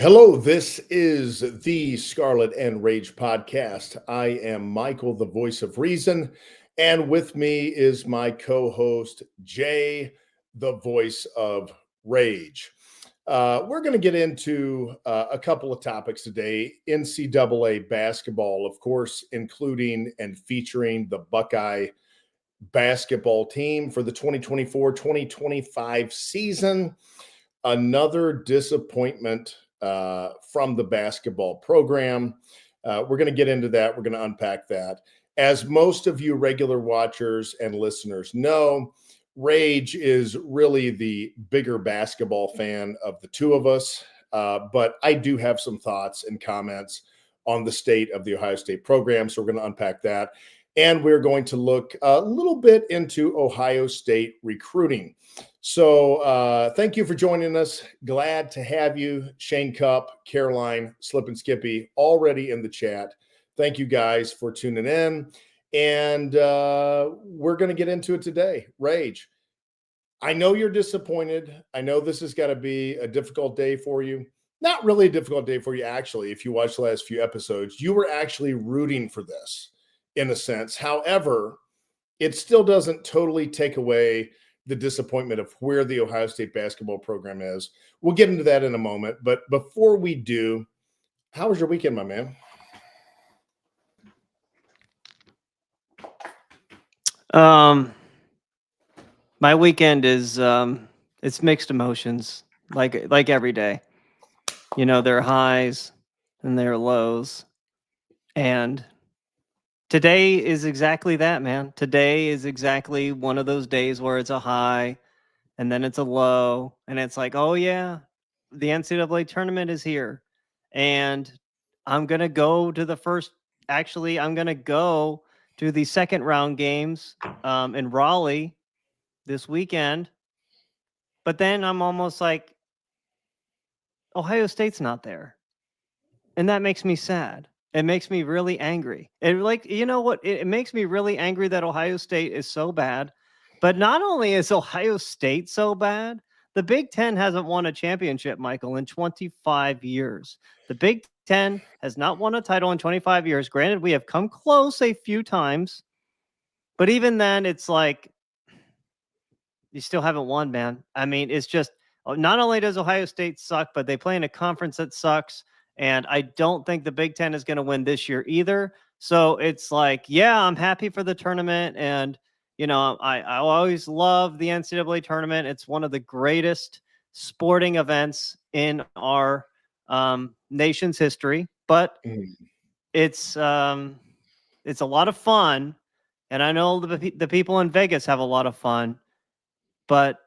Hello, this is the Scarlet and Rage podcast. I am Michael, the voice of reason, and with me is my co-host Jay, the voice of rage. We're going to get into a couple of topics today. NCAA basketball, of course, including and featuring the Buckeye basketball team for the 2024-2025 season. Another disappointment from the basketball program. We're going to get into that. We're going to unpack that. As most of you regular watchers and listeners know, Rage is really the bigger basketball fan of the two of us. But I do have some thoughts and comments on the state of the Ohio State program. So we're going to unpack that. And we're going to look a little bit into Ohio State recruiting. So thank you for joining us. Glad to have you. Shane Cup, Caroline, Slip and Skippy already in the chat. Thank you guys for tuning in. And we're going to get into it today. Rage, I know you're disappointed. I know this has got to be a difficult day for you. Not really a difficult day for you, actually. If you watch the last few episodes, you were actually rooting for this in a sense. However, it still doesn't totally take away the disappointment of where the Ohio State basketball program is. We'll get into that in a moment. But before we do, how was your weekend, my man? My weekend is it's mixed emotions, like every day. You know, there are highs and there are lows. And today is exactly that, man. Today is exactly one of those days where it's a high and then it's a low. And it's like, oh, yeah, the NCAA tournament is here. And I'm going to go to I'm going to go to the second round games in Raleigh this weekend. But then I'm almost like, Ohio State's not there. And that makes me sad. It makes me really angry. You know what? It makes me really angry that Ohio State is so bad. But not only is Ohio State so bad, the Big Ten hasn't won a championship, Michael, in 25 years. The Big Ten has not won a title in 25 years. Granted, we have come close a few times. But even then, it's like, you still haven't won, man. I mean, it's just, not only does Ohio State suck, but they play in a conference that sucks. And I don't think the Big Ten is going to win this year either. So it's like, yeah, I'm happy for the tournament. And, you know, I always love the NCAA tournament. It's one of the greatest sporting events in our nation's history. But it's a lot of fun. And I know the people in Vegas have a lot of fun. But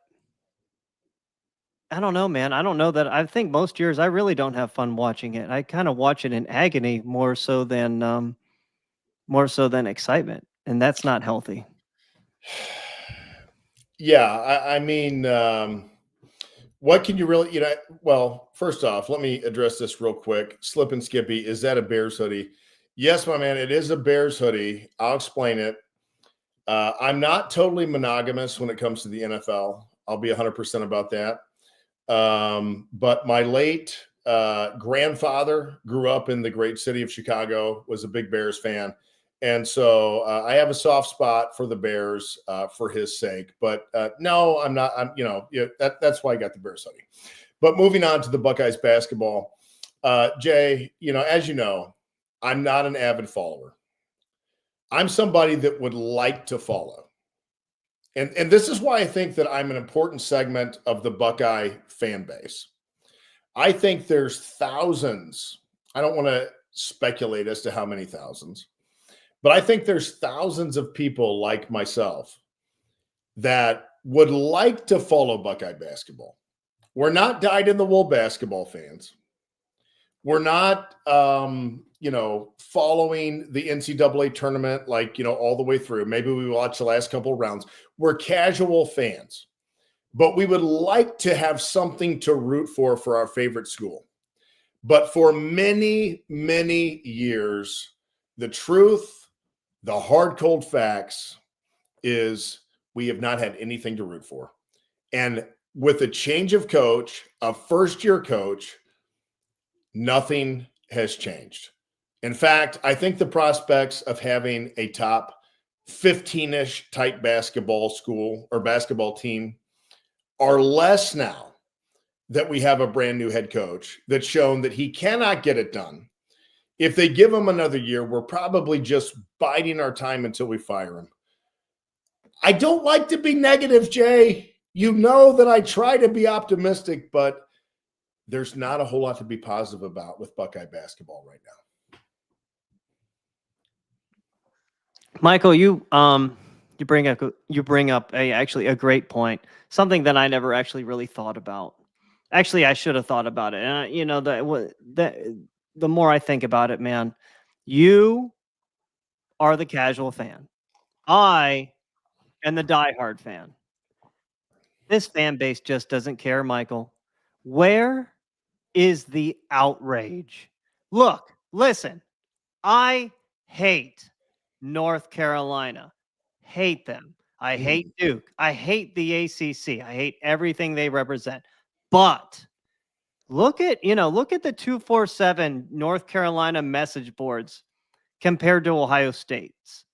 I don't know, man. I don't know that. I think most years I really don't have fun watching it. I kind of watch it in agony more so than excitement, and that's not healthy. Yeah, I mean, what can you really, well, first off, let me address this real quick. Slip and Skippy, is that a Bears hoodie? Yes, my man, it is a Bears hoodie. I'll explain it. I'm not totally monogamous when it comes to the NFL. I'll be 100% about that. But my late grandfather grew up in the great city of Chicago, was a big Bears fan. And so I have a soft spot for the Bears for his sake. But no, I'm not. That's why I got the Bears hoodie. But moving on to the Buckeyes basketball, Jay, as you know, I'm not an avid follower. I'm somebody that would like to follow. And this is why I think that I'm an important segment of the Buckeye fan base. I think there's thousands. I don't want to speculate as to how many thousands, but I think there's thousands of people like myself that would like to follow Buckeye basketball. We're not dyed-in-the-wool basketball fans. We're not, following the NCAA tournament, all the way through. Maybe we watch the last couple of rounds. We're casual fans, but we would like to have something to root for our favorite school. But for many, many years, the truth, the hard, cold facts is we have not had anything to root for. And with a change of coach, a first-year coach, Nothing has changed. In fact, I think the prospects of having a top 15-ish type basketball school or basketball team are less now that we have a brand new head coach that's shown that he cannot get it done. If they give him another year, we're probably just biding our time until we fire him. I don't like to be negative, Jay. You know that I try to be optimistic, but there's not a whole lot to be positive about with Buckeye basketball right now. Michael, you bring up a great point, something that I never actually really thought about. Actually, I should have thought about it. And the more I think about it, man, you are the casual fan. I am the diehard fan. This fan base just doesn't care, Michael. Where is the outrage? Look, listen, I hate North Carolina. Hate them. I hate Duke. I hate the ACC. I hate everything they represent. But look at the 247 North Carolina message boards compared to Ohio State's.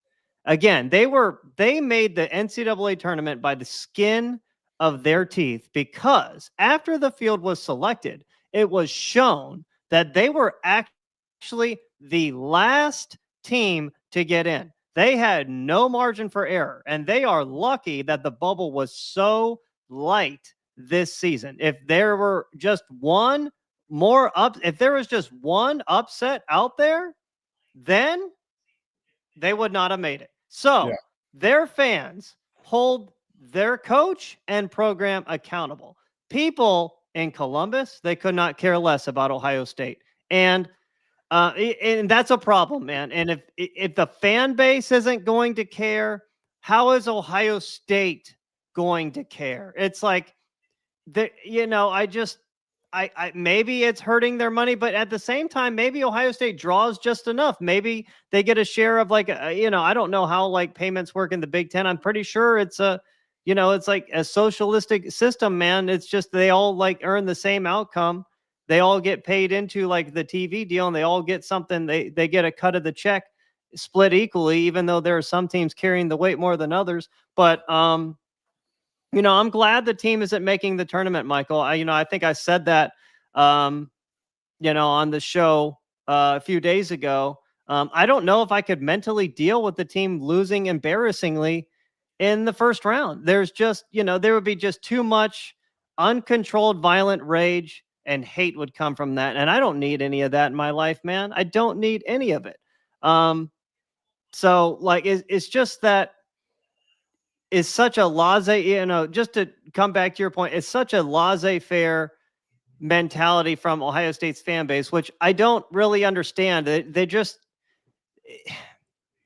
Again, they made the NCAA tournament by the skin of their teeth, because after the field was selected, it was shown that they were actually the last team to get in. They had no margin for error, and they are lucky that the bubble was so light this season. If there was just one upset out there, then they would not have made it. So their fans hold their coach and program accountable. People in Columbus, they could not care less about Ohio State. And that's a problem, man. And if the fan base isn't going to care, how is Ohio State going to care? It's like, I maybe it's hurting their money, but at the same time, maybe Ohio State draws just enough. Maybe they get a share of I don't know how like payments work in the Big Ten. I'm pretty sure it's it's like a socialistic system, man. It's just they all like earn the same outcome. They all get paid into like the TV deal, and they all get something. They get a cut of the check split equally, even though there are some teams carrying the weight more than others. But I'm glad the team isn't making the tournament, Michael. I think I said that, on the show a few days ago. I don't know if I could mentally deal with the team losing embarrassingly in the first round. There's just, there would be just too much uncontrolled violent rage and hate would come from that. And I don't need any of that in my life, man. I don't need any of it. So like, it's just that, is such a laissez, just to come back to your point, it's such a laissez-faire mentality from Ohio State's fan base, which I don't really understand. They just,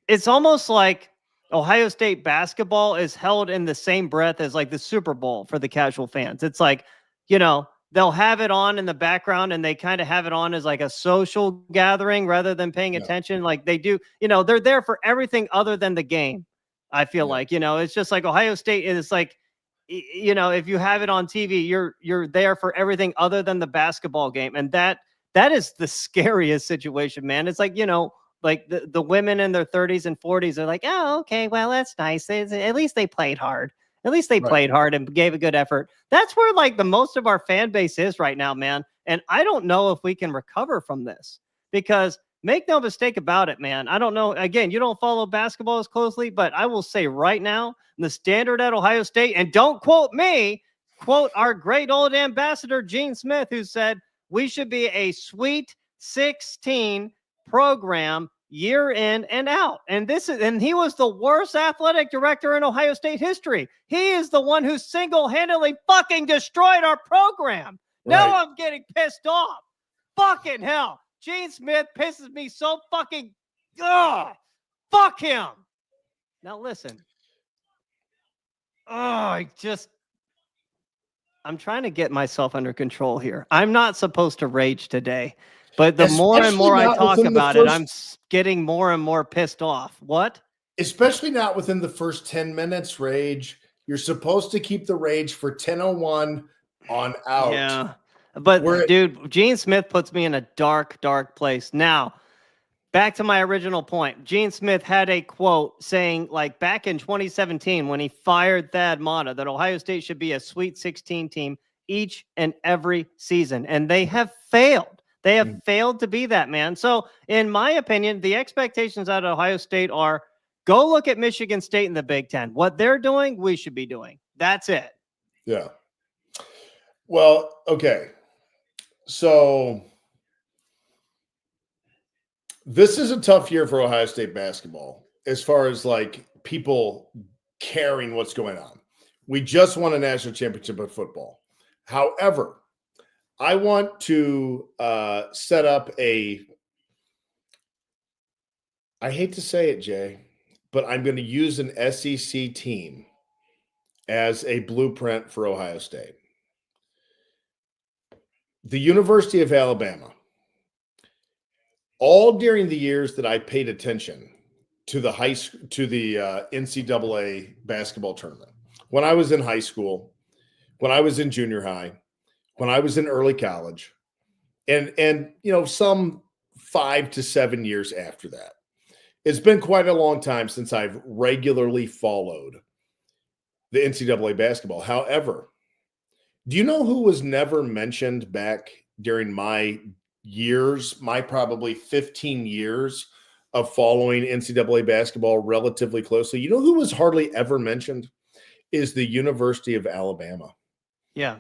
it's almost like Ohio State basketball is held in the same breath as like the Super Bowl for the casual fans. It's like, they'll have it on in the background, and they kind of have it on as like a social gathering rather than paying attention. Like they do, they're there for everything other than the game. I feel like, it's just like Ohio State is like, if you have it on TV, you're there for everything other than the basketball game. And that is the scariest situation, man. It's like, like the women in their 30s and 40s are like, oh, okay, well, that's nice. At least they played hard. At least they played hard and gave a good effort. That's where like the most of our fan base is right now, man. And I don't know if we can recover from this, because make no mistake about it, man. I don't know. Again, you don't follow basketball as closely, but I will say right now, the standard at Ohio State, and don't quote me, quote our great old ambassador, Gene Smith, who said we should be a Sweet 16 program year in and out. And he was the worst athletic director in Ohio State history. He is the one who single-handedly fucking destroyed our program. Right. Now I'm getting pissed off. Fucking hell. Gene Smith pisses me so fucking, fuck him. Now listen. I'm trying to get myself under control here. I'm not supposed to rage today, but the more and more I talk about it, I'm getting more and more pissed off. What? Especially not within the first 10 minutes, rage. You're supposed to keep the rage for 10:01 on out. Yeah. But dude, Gene Smith puts me in a dark, dark place. Now, back to my original point. Gene Smith had a quote saying, like, back in 2017 when he fired Thad Matta, that Ohio State should be a Sweet 16 team each and every season. And they have failed. They have failed to be that, man. So, in my opinion, the expectations out of Ohio State are go look at Michigan State in the Big Ten. What they're doing, we should be doing. That's it. Yeah. Well, okay. So this is a tough year for Ohio State basketball as far as like people caring what's going on. We just won a national championship of football. However, I want to set up I hate to say it, Jay, but I'm going to use an SEC team as a blueprint for Ohio State. The University of Alabama, all during the years that I paid attention to the NCAA basketball tournament, when I was in high school, when I was in junior high, when I was in early college, and some 5 to 7 years after that, it's been quite a long time since I've regularly followed the NCAA basketball. However, do you know who was never mentioned back during my probably 15 years of following NCAA basketball relatively closely? You know who was hardly ever mentioned is the University of Alabama. Yeah.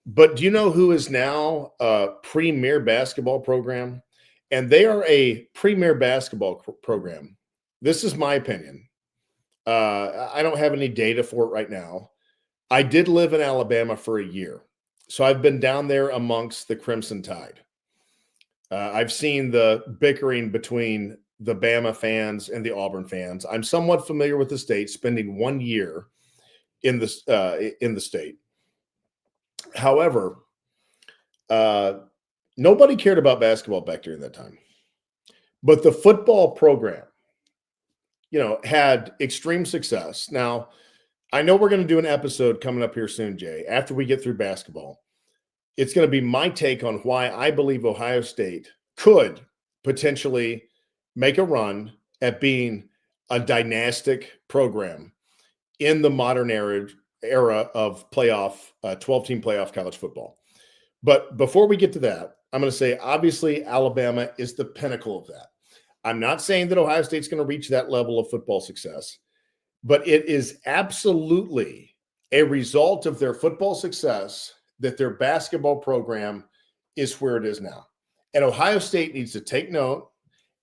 But do you know who is now a premier basketball program? And they are a premier basketball program. This is my opinion. I don't have any data for it right now. I did live in Alabama for a year. So I've been down there amongst the Crimson Tide. I've seen the bickering between the Bama fans and the Auburn fans. I'm somewhat familiar with the state, spending 1 year in the state. However, nobody cared about basketball back during that time. But the football program, had extreme success. Now, I know we're going to do an episode coming up here soon, Jay, after we get through basketball. It's going to be my take on why I believe Ohio State could potentially make a run at being a dynastic program in the modern era of playoff, 12-team playoff college football. But before we get to that, I'm going to say, obviously, Alabama is the pinnacle of that. I'm not saying that Ohio State's going to reach that level of football success, but it is absolutely a result of their football success that their basketball program is where it is now. And Ohio State needs to take note,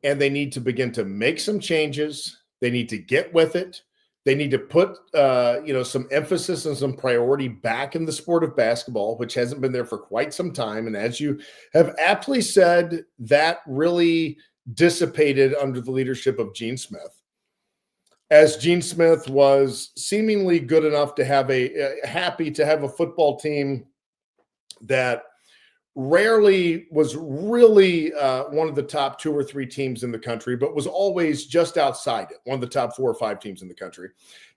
and they need to begin to make some changes. They need to get with it. They need to put, some emphasis and some priority back in the sport of basketball, which hasn't been there for quite some time. And as you have aptly said, that really dissipated under the leadership of Gene Smith. As Gene Smith was seemingly good enough to have happy to have a football team that rarely was really one of the top 2 or 3 teams in the country, but was always just outside it, one of the top 4 or 5 teams in the country.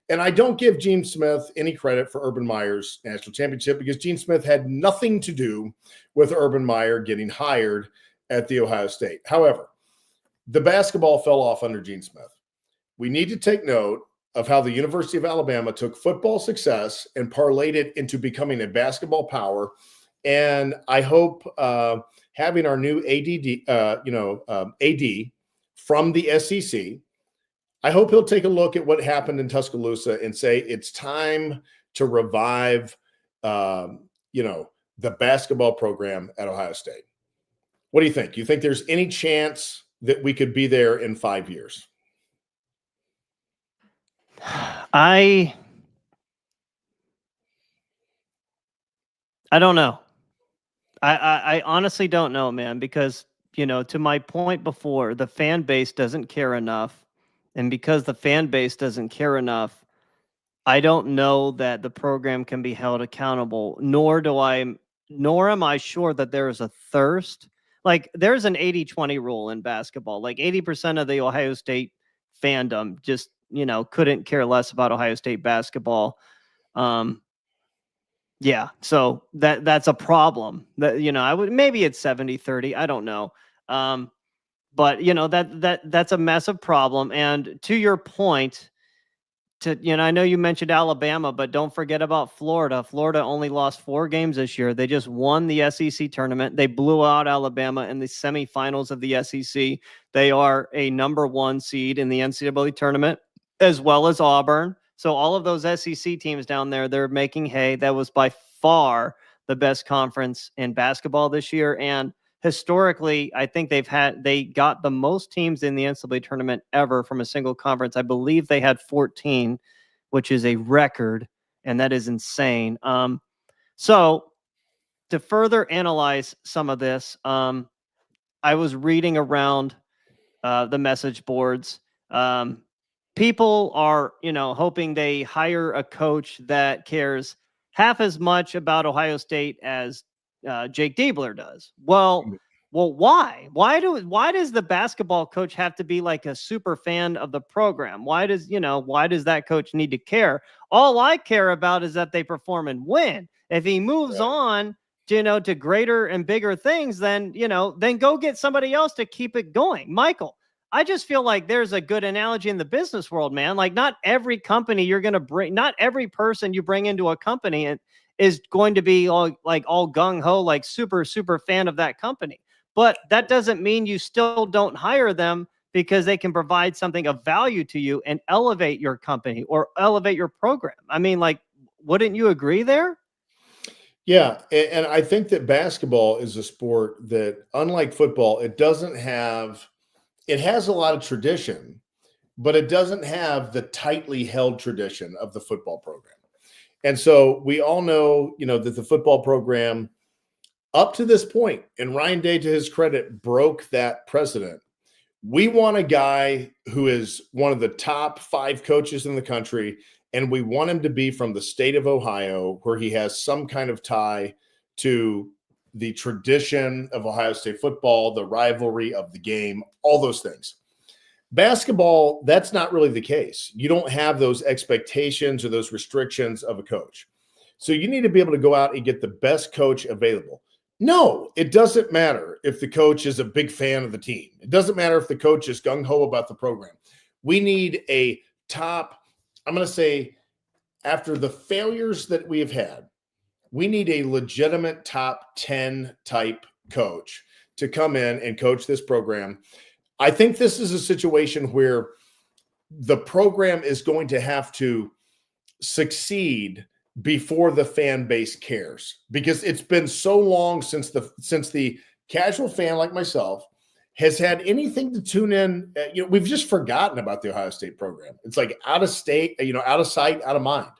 And I don't give Gene Smith any credit for Urban Meyer's national championship because Gene Smith had nothing to do with Urban Meyer getting hired at the Ohio State. However, the basketball fell off under Gene Smith. We need to take note of how the University of Alabama took football success and parlayed it into becoming a basketball power. And I hope having our new AD from the SEC, I hope he'll take a look at what happened in Tuscaloosa and say it's time to revive, the basketball program at Ohio State. What do you think? You think there's any chance that we could be there in 5 years? I don't know. I honestly don't know, man, because, to my point before, the fan base doesn't care enough. And because the fan base doesn't care enough, I don't know that the program can be held accountable, nor am I sure that there is a thirst. Like, there's an 80-20 rule in basketball. Like, 80% of the Ohio State fandom just, couldn't care less about Ohio State basketball. Yeah, so that's a problem. That maybe it's 70-30, I don't know. But that's a massive problem. And to your point, I know you mentioned Alabama, but don't forget about Florida. Florida only lost 4 games this year. They just won the SEC tournament. They blew out Alabama in the semifinals of the SEC. They are a number 1 seed in the NCAA tournament, as well as Auburn. So all of those SEC teams down there, they're making hay. That was by far the best conference in basketball this year. And historically, I think they got the most teams in the NCAA tournament ever from a single conference. I believe they had 14, which is a record, and that is insane. So to further analyze some of this, I was reading around the message boards. People are, hoping they hire a coach that cares half as much about Ohio State as Jake Diebler does. Well, why? Why does the basketball coach have to be like a super fan of the program? Why does that coach need to care? All I care about is that they perform and win. If he moves on, to greater and bigger things, then go get somebody else to keep it going. Michael, I just feel like there's a good analogy in the business world, man. Like, not every company not every person you bring into a company is going to be all gung ho, like super, super fan of that company. But that doesn't mean you still don't hire them, because they can provide something of value to you and elevate your company or elevate your program. I mean, like, wouldn't you agree there? Yeah, and I think that basketball is a sport that, unlike football, it has a lot of tradition, but it doesn't have the tightly held tradition of the football program. And so we all know, that the football program, up to this point, and Ryan Day, to his credit, broke that precedent. We want a guy who is one of the top 5 coaches in the country, and we want him to be from the state of Ohio, where he has some kind of tie to the tradition of Ohio State football, the rivalry of the game, all those things. Basketball, that's not really the case. You don't have those expectations or those restrictions of a coach. So you need to be able to go out and get the best coach available. No, it doesn't matter if the coach is a big fan of the team. It doesn't matter if the coach is gung-ho about the program. We need a top, I'm going to say, after the failures that we have had, we need a legitimate top 10 type coach to come in and coach this program. I think this is a situation where the program is going to have to succeed before the fan base cares, because it's been so long since the casual fan like myself has had anything to tune in. We've just forgotten about the Ohio State program. It's like out of state, out of sight, out of mind.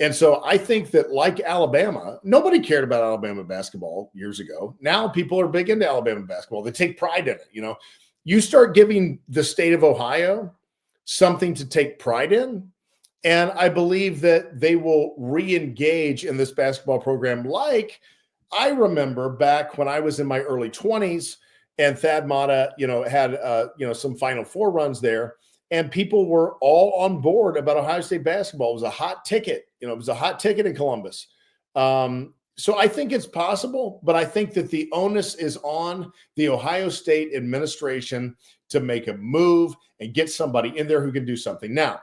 And so I think that, like Alabama, nobody cared about Alabama basketball years ago. Now people are big into Alabama basketball. They take pride in it. You start giving the state of Ohio something to take pride in, and I believe that they will re-engage in this basketball program. Like I remember back when I was in my early 20s and Thad Matta, had, some Final Four runs there, and people were all on board about Ohio State basketball. It was a hot ticket. It was a hot ticket in Columbus. So I think it's possible, but I think that the onus is on the Ohio State administration to make a move and get somebody in there who can do something. Now,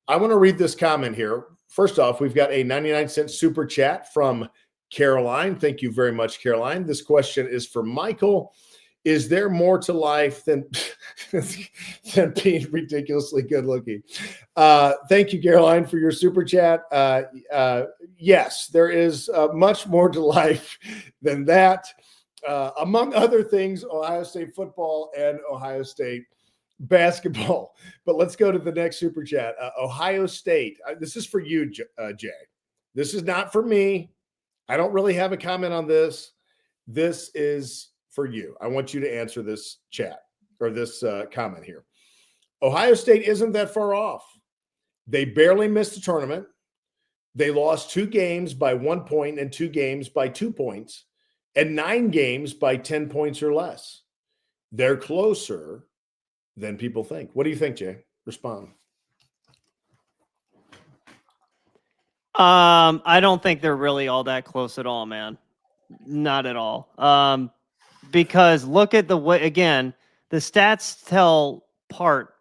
I want to read this comment here. First off, we've got a 99-cent super chat from Caroline. Thank you very much, Caroline. This question is for Michael. Is there more to life than being ridiculously good looking? Thank you, Caroline, for your super chat. Yes, there is much more to life than that. Among other things, Ohio State football and Ohio State basketball. But let's go to the next super chat. Ohio State. This is for you, Jay. This is not for me. I don't really have a comment on this. This is for you. I want you to answer this chat or this comment here. Ohio State isn't that far off. They barely missed the tournament. They lost 2 games by 1 point and 2 games by 2 points and 9 games by 10 points or less. They're closer than people think. What do you think, Jay? Respond. I don't think they're really all that close at all, man. Not at all. Because look at the way, again, the stats tell part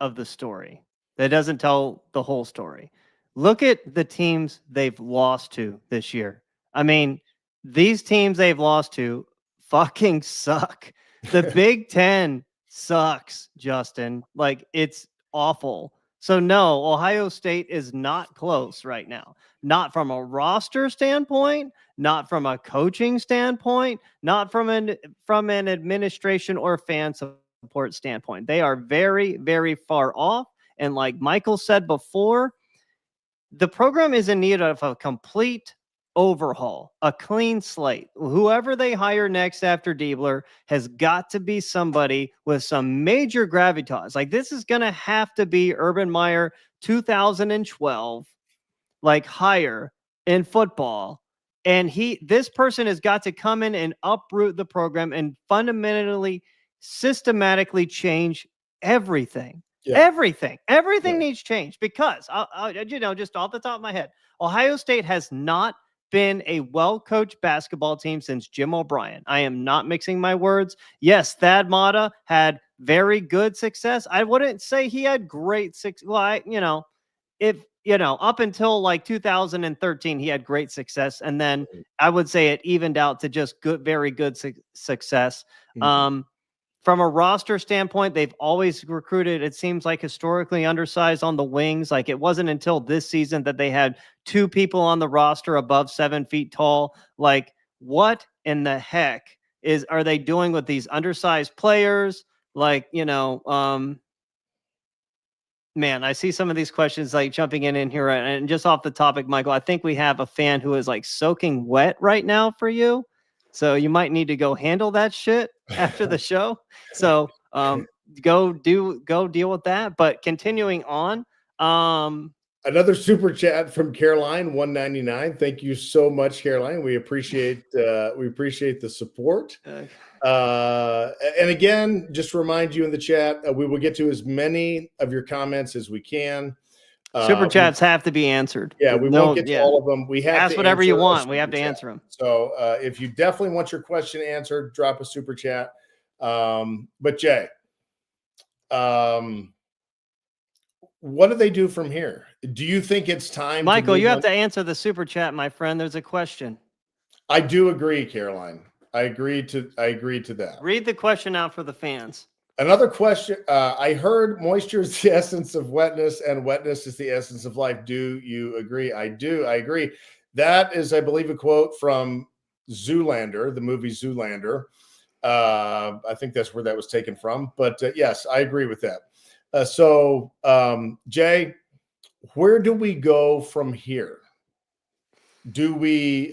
of the story. That doesn't tell the whole story. Look at the teams they've lost to this year. I mean, these teams they've lost to fucking suck. The Big Ten sucks, Justin. Like, it's awful. So, no, Ohio State is not close right now. Not from a roster standpoint, not from a coaching standpoint, not from an administration or fan support standpoint. They are very, very far off. And like Michael said before, the program is in need of a complete overhaul, a clean slate. Whoever they hire next after Diebler has got to be somebody with some major gravitas. Like, this is going to have to be Urban Meyer 2012, like, hire in football. And this person has got to come in and uproot the program and fundamentally, systematically change everything. Yeah. Everything needs change, because just off the top of my head, Ohio State has not been a well-coached basketball team since Jim O'Brien. I am not mixing my words. Yes, Thad Matta had very good success. I wouldn't say he had great success. Well, up until like 2013, he had great success. And then I would say it evened out to just very good success. Mm-hmm. From a roster standpoint, they've always recruited, it seems like, historically undersized on the wings. Like, it wasn't until this season that they had 2 people on the roster above 7 feet tall. Like, what in the heck are they doing with these undersized players? Like, man, I see some of these questions like jumping in here. And just off the topic, Michael, I think we have a fan who is like soaking wet right now for you. So you might need to go handle that shit after the show. So go deal with that. But continuing on. Another super chat from Caroline 199. Thank you so much, Caroline. We appreciate the support. And again, just to remind you in the chat, we will get to as many of your comments as we can. Super chats have to be answered. Yeah, we won't get to all of them. We have ask to whatever you want. We have to answer them. So if you definitely want your question answered, drop a super chat. But Jay, what do they do from here? Do you think it's time? Michael, you have to answer the super chat, my friend. There's a question. I do agree, Caroline. I agree to that. Read the question out for the fans. Another question. I heard moisture is the essence of wetness and wetness is the essence of life. Do you agree? I do. I agree. That is, I believe, a quote from Zoolander, the movie Zoolander. I think that's where that was taken from. But yes, I agree with that. So, Jay, where do we go from here? Do we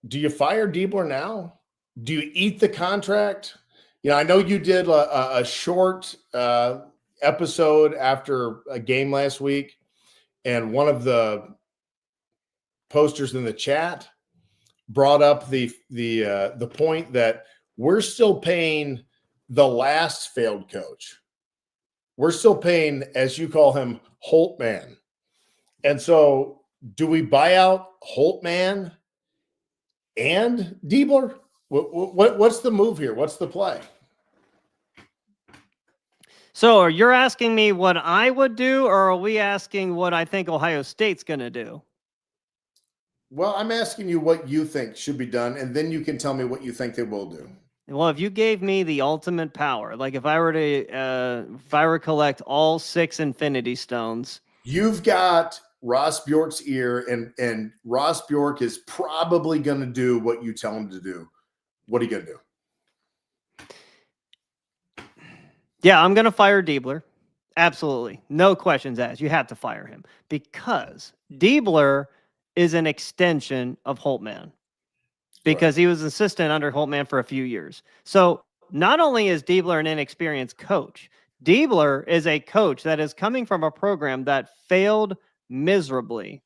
do you fire Diebler now? Do you eat the contract? I know you did a short episode after a game last week, and one of the posters in the chat brought up the point that we're still paying the last failed coach. We're still paying, as you call him, Holtman. And so, do we buy out Holtman and Diebler? What's the move here? What's the play? So you're asking me what I would do, or are we asking what I think Ohio State's going to do? Well, I'm asking you what you think should be done, and then you can tell me what you think they will do. Well, if you gave me the ultimate power, like if I were to collect all 6 Infinity Stones. You've got Ross Bjork's ear, and Ross Bjork is probably going to do what you tell him to do. What are you going to do? Yeah, I'm going to fire Diebler. Absolutely. No questions asked. You have to fire him because Diebler is an extension of Holtman because he was an assistant under Holtman for a few years. So not only is Diebler an inexperienced coach, Diebler is a coach that is coming from a program that failed miserably.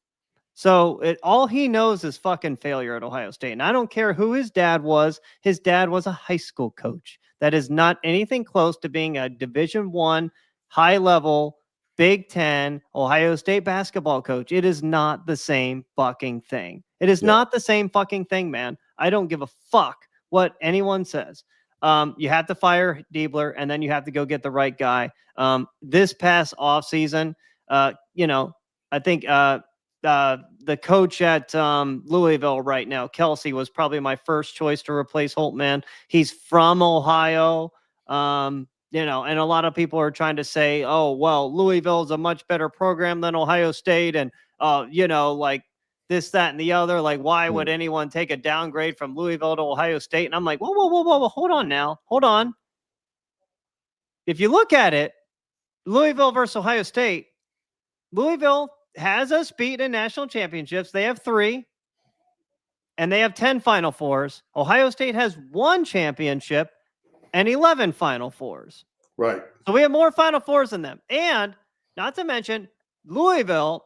So all he knows is fucking failure at Ohio State. And I don't care who his dad was. His dad was a high school coach. That is not anything close to being a Division I high-level Big Ten Ohio State basketball coach. It is not the same fucking thing. It is not the same fucking thing, man. I don't give a fuck what anyone says. You have to fire Diebler, and then you have to go get the right guy. This past offseason, I think the coach at Louisville right now, Kelsey, was probably my first choice to replace Holtman. He's from Ohio. And a lot of people are trying to say, oh, well, Louisville is a much better program than Ohio State. And, like this, that, and the other. Like, why would anyone take a downgrade from Louisville to Ohio State? And I'm like, whoa. Hold on now. Hold on. If you look at it, Louisville versus Ohio State, Louisville has us beat in national championships. They have 3, and they have 10 Final Fours. Ohio State has 1 championship and 11 Final Fours. Right. So we have more Final Fours than them. And not to mention, Louisville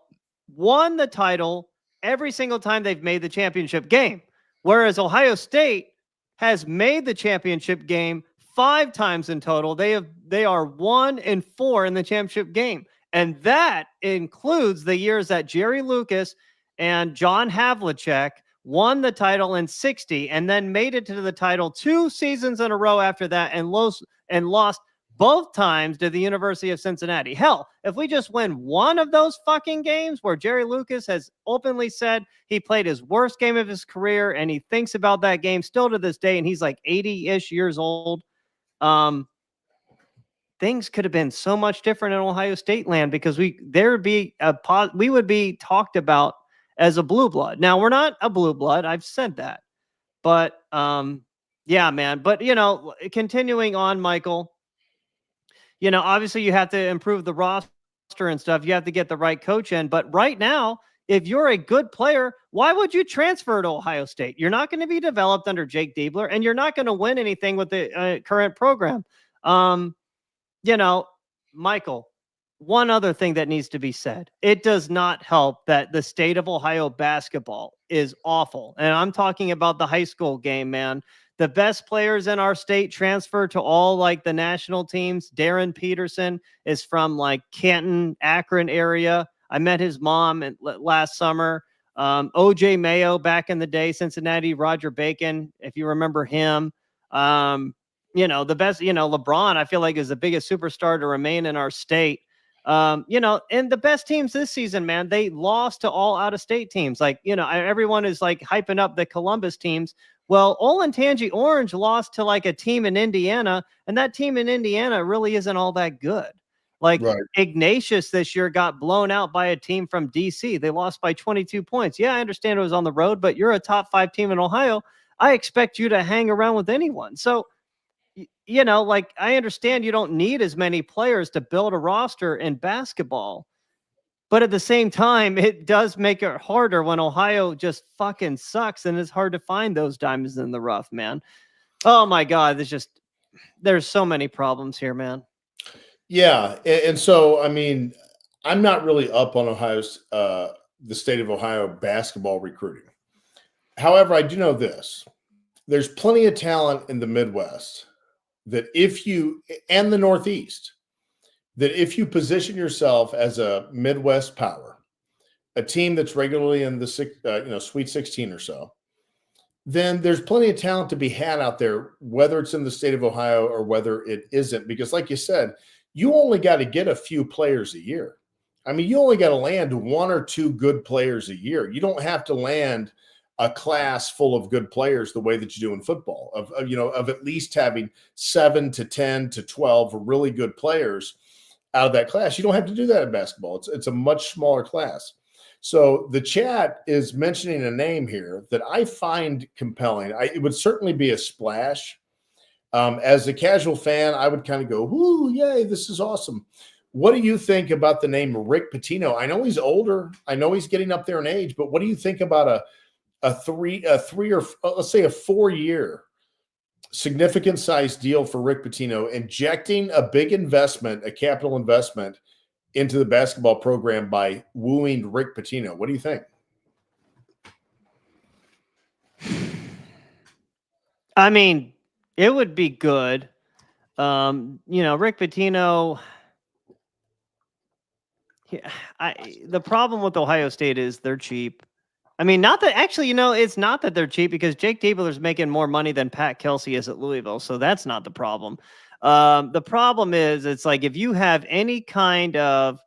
won the title every single time they've made the championship game, whereas Ohio State has made the championship game 5 times in total. They are 1-4 in the championship game. And that includes the years that Jerry Lucas and John Havlicek won the title in 60 and then made it to the title 2 seasons in a row after that and lost both times to the University of Cincinnati. Hell, if we just win one of those fucking games where Jerry Lucas has openly said he played his worst game of his career and he thinks about that game still to this day, and he's like 80-ish years old, things could have been so much different in Ohio State land, because we would be talked about as a blue blood. Now, we're not a blue blood. I've said that. But, yeah, man. But, continuing on, Michael, obviously you have to improve the roster and stuff. You have to get the right coach in. But right now, if you're a good player, why would you transfer to Ohio State? You're not going to be developed under Jake Diebler, and you're not going to win anything with the current program. Michael, one other thing that needs to be said. It does not help that the state of Ohio basketball is awful. And I'm talking about the high school game, man. The best players in our state transfer to all like the national teams. Darren Peterson is from like Canton, Akron area. I met his mom last summer. OJ Mayo back in the day, Cincinnati, Roger Bacon, if you remember him. The best, LeBron, I feel like, is the biggest superstar to remain in our state. And the best teams this season, man, they lost to all out-of-state teams. Like, everyone is like hyping up the Columbus teams. Well, Olentangy Orange lost to like a team in Indiana, and that team in Indiana really isn't all that good. Like, right. Ignatius this year got blown out by a team from DC. They lost by 22 points. Yeah, I understand it was on the road, but you're a top 5 team in Ohio. I expect you to hang around with anyone. So, I understand you don't need as many players to build a roster in basketball, but at the same time, it does make it harder when Ohio just fucking sucks, and it's hard to find those diamonds in the rough, man. Oh my God, there's so many problems here, man. Yeah, and so, I mean, I'm not really up on the state of Ohio basketball recruiting. However, I do know this. There's plenty of talent in the Midwest that and the Northeast, that if you position yourself as a Midwest power, a team that's regularly in the Sweet 16 or so, then there's plenty of talent to be had out there, whether it's in the state of Ohio or whether it isn't. Because like you said, you only got to get a few players a year. I mean, you only got to land 1 or 2 good players a year. You don't have to land a class full of good players the way that you do in football, of at least having 7 to 10 to 12 really good players out of that class. You don't have to do that in basketball. It's a much smaller class. So the chat is mentioning a name here that I find compelling. It would certainly be a splash. As a casual fan, I would kind of go, "Whoo, yay, this is awesome." What do you think about the name Rick Pitino? I know he's older. I know he's getting up there in age, but what do you think about a 3 or let's say a 4-year significant size deal for Rick Pitino, injecting a big investment, a capital investment into the basketball program by wooing Rick Pitino? What do you think? I mean, it would be good. Rick Pitino, The problem with Ohio State is they're cheap. I mean, not that actually, it's not that they're cheap because Jake Diebler's making more money than Pat Kelsey is at Louisville, so that's not the problem. The problem is it's like if you have any kind of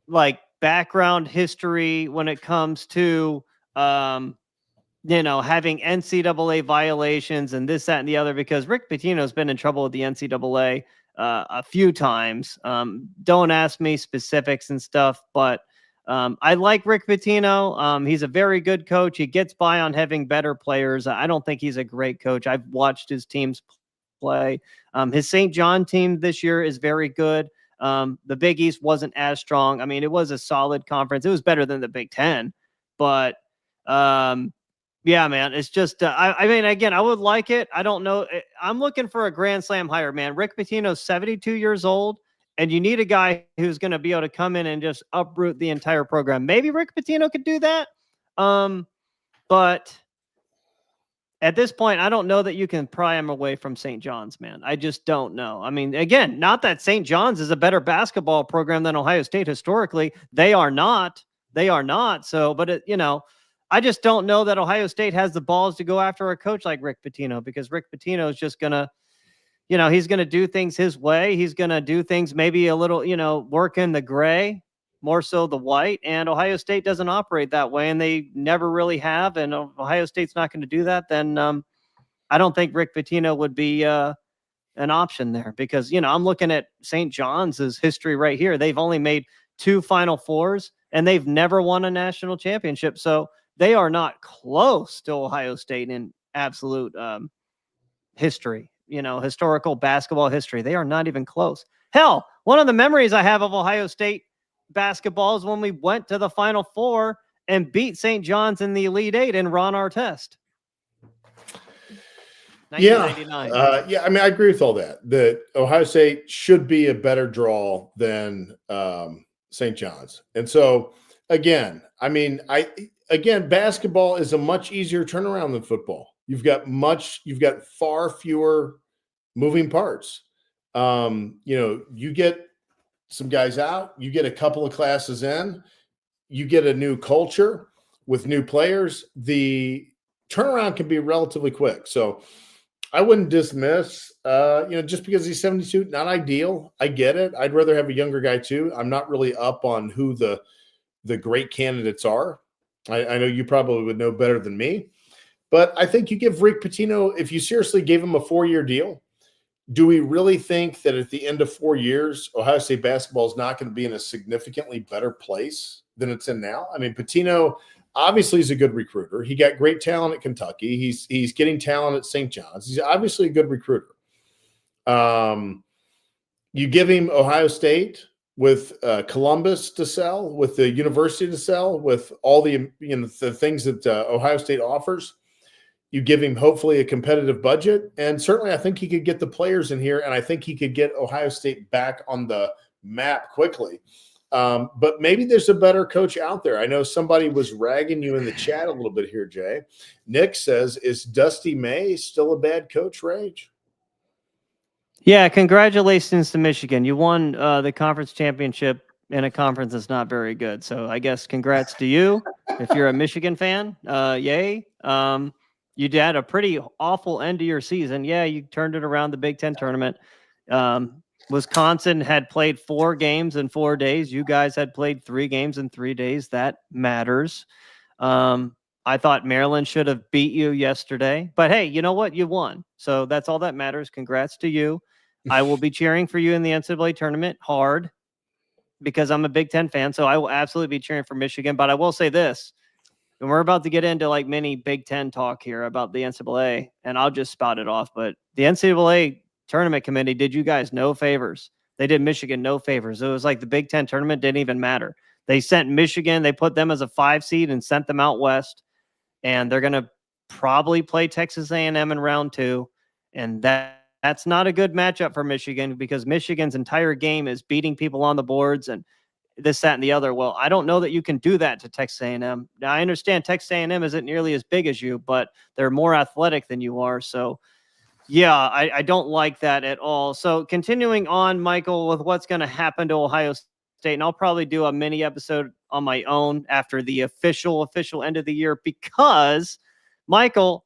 like background history when it comes to having NCAA violations and this, that, and the other, because Rick Pitino's been in trouble with the NCAA a few times. Don't ask me specifics and stuff, but I like Rick Pitino. He's a very good coach. He gets by on having better players. I don't think he's a great coach. I've watched his teams play. His St. John team this year is very good. The Big East wasn't as strong. I mean, it was a solid conference. It was better than the Big Ten, but yeah, man, it's just, I mean, again, I would like it. I don't know. I'm looking for a Grand Slam hire, man. Rick Pitino's 72 years old, and you need a guy who's going to be able to come in and just uproot the entire program. Maybe Rick Pitino could do that. But at this point, I don't know that you can pry him away from St. John's, man. I just don't know. I mean, again, not that St. John's is a better basketball program than Ohio State historically. They are not. They are not. So, but I just don't know that Ohio State has the balls to go after a coach like Rick Pitino, because Rick Pitino is just going to, he's going to do things his way. He's going to do things maybe a little, work in the gray, more so the white. And Ohio State doesn't operate that way, and they never really have. And Ohio State's not going to do that. Then I don't think Rick Pitino would be an option there, because, I'm looking at St. John's history right here. They've only made 2 Final Fours, and they've never won a national championship. So they are not close to Ohio State in absolute history, historical basketball history. They are not even close. Hell, one of the memories I have of Ohio State basketball is when we went to the Final Four and beat St. John's in the Elite Eight in Ron Artest. Yeah. I mean, I agree with all that. That Ohio State should be a better draw than St. John's. And so, again, I mean, basketball is a much easier turnaround than football. You've got far fewer moving parts. You get some guys out, you get a couple of classes in, you get a new culture with new players. The turnaround can be relatively quick. So I wouldn't dismiss, just because he's 72, not ideal. I get it. I'd rather have a younger guy too. I'm not really up on who the great candidates are. I know you probably would know better than me, but I think you give Rick Pitino, if you seriously gave him a 4-year deal, do we really think that at the end of 4 years, Ohio State basketball is not going to be in a significantly better place than it's in now? I mean, Pitino obviously is a good recruiter. He got great talent at Kentucky. He's getting talent at St. John's. He's obviously a good recruiter. You give him Ohio State with Columbus to sell, with the university to sell, with all the the things that Ohio State offers. You give him hopefully a competitive budget, and certainly I think he could get the players in here, and I think he could get Ohio State back on the map quickly. But maybe there's a better coach out there. I know somebody was ragging you in the chat a little bit here, Jay. Nick says, is Dusty May still a bad coach, Rage? Yeah, congratulations to Michigan. You won the conference championship in a conference that's not very good. So I guess congrats to you if you're a Michigan fan. Yay. You had a pretty awful end to your season. Yeah, you turned it around the Big Ten tournament. Wisconsin had played 4 games in 4 days. You guys had played 3 games in 3 days. That matters. I thought Maryland should have beat you yesterday. But hey, you know what? You won. So that's all that matters. Congrats to you. I will be cheering for you in the NCAA tournament hard because I'm a Big Ten fan. So I will absolutely be cheering for Michigan. But I will say this. And we're about to get into like mini Big Ten talk here about the NCAA, and I'll just spout it off. But the NCAA tournament committee did you guys no favors. They did Michigan no favors. It was like the Big Ten tournament didn't even matter. They sent Michigan, they put them as a 5 seed and sent them out west, and they're going to probably play Texas A&M in round 2, and that's not a good matchup for Michigan because Michigan's entire game is beating people on the boards and this, that, and the other. Well, I don't know that you can do that to Texas A&M. Now, I understand Texas A&M isn't nearly as big as you, but they're more athletic than you are. So, yeah, I don't like that at all. So, continuing on, Michael, with what's going to happen to Ohio State, and I'll probably do a mini episode on my own after the official end of the year, because, Michael,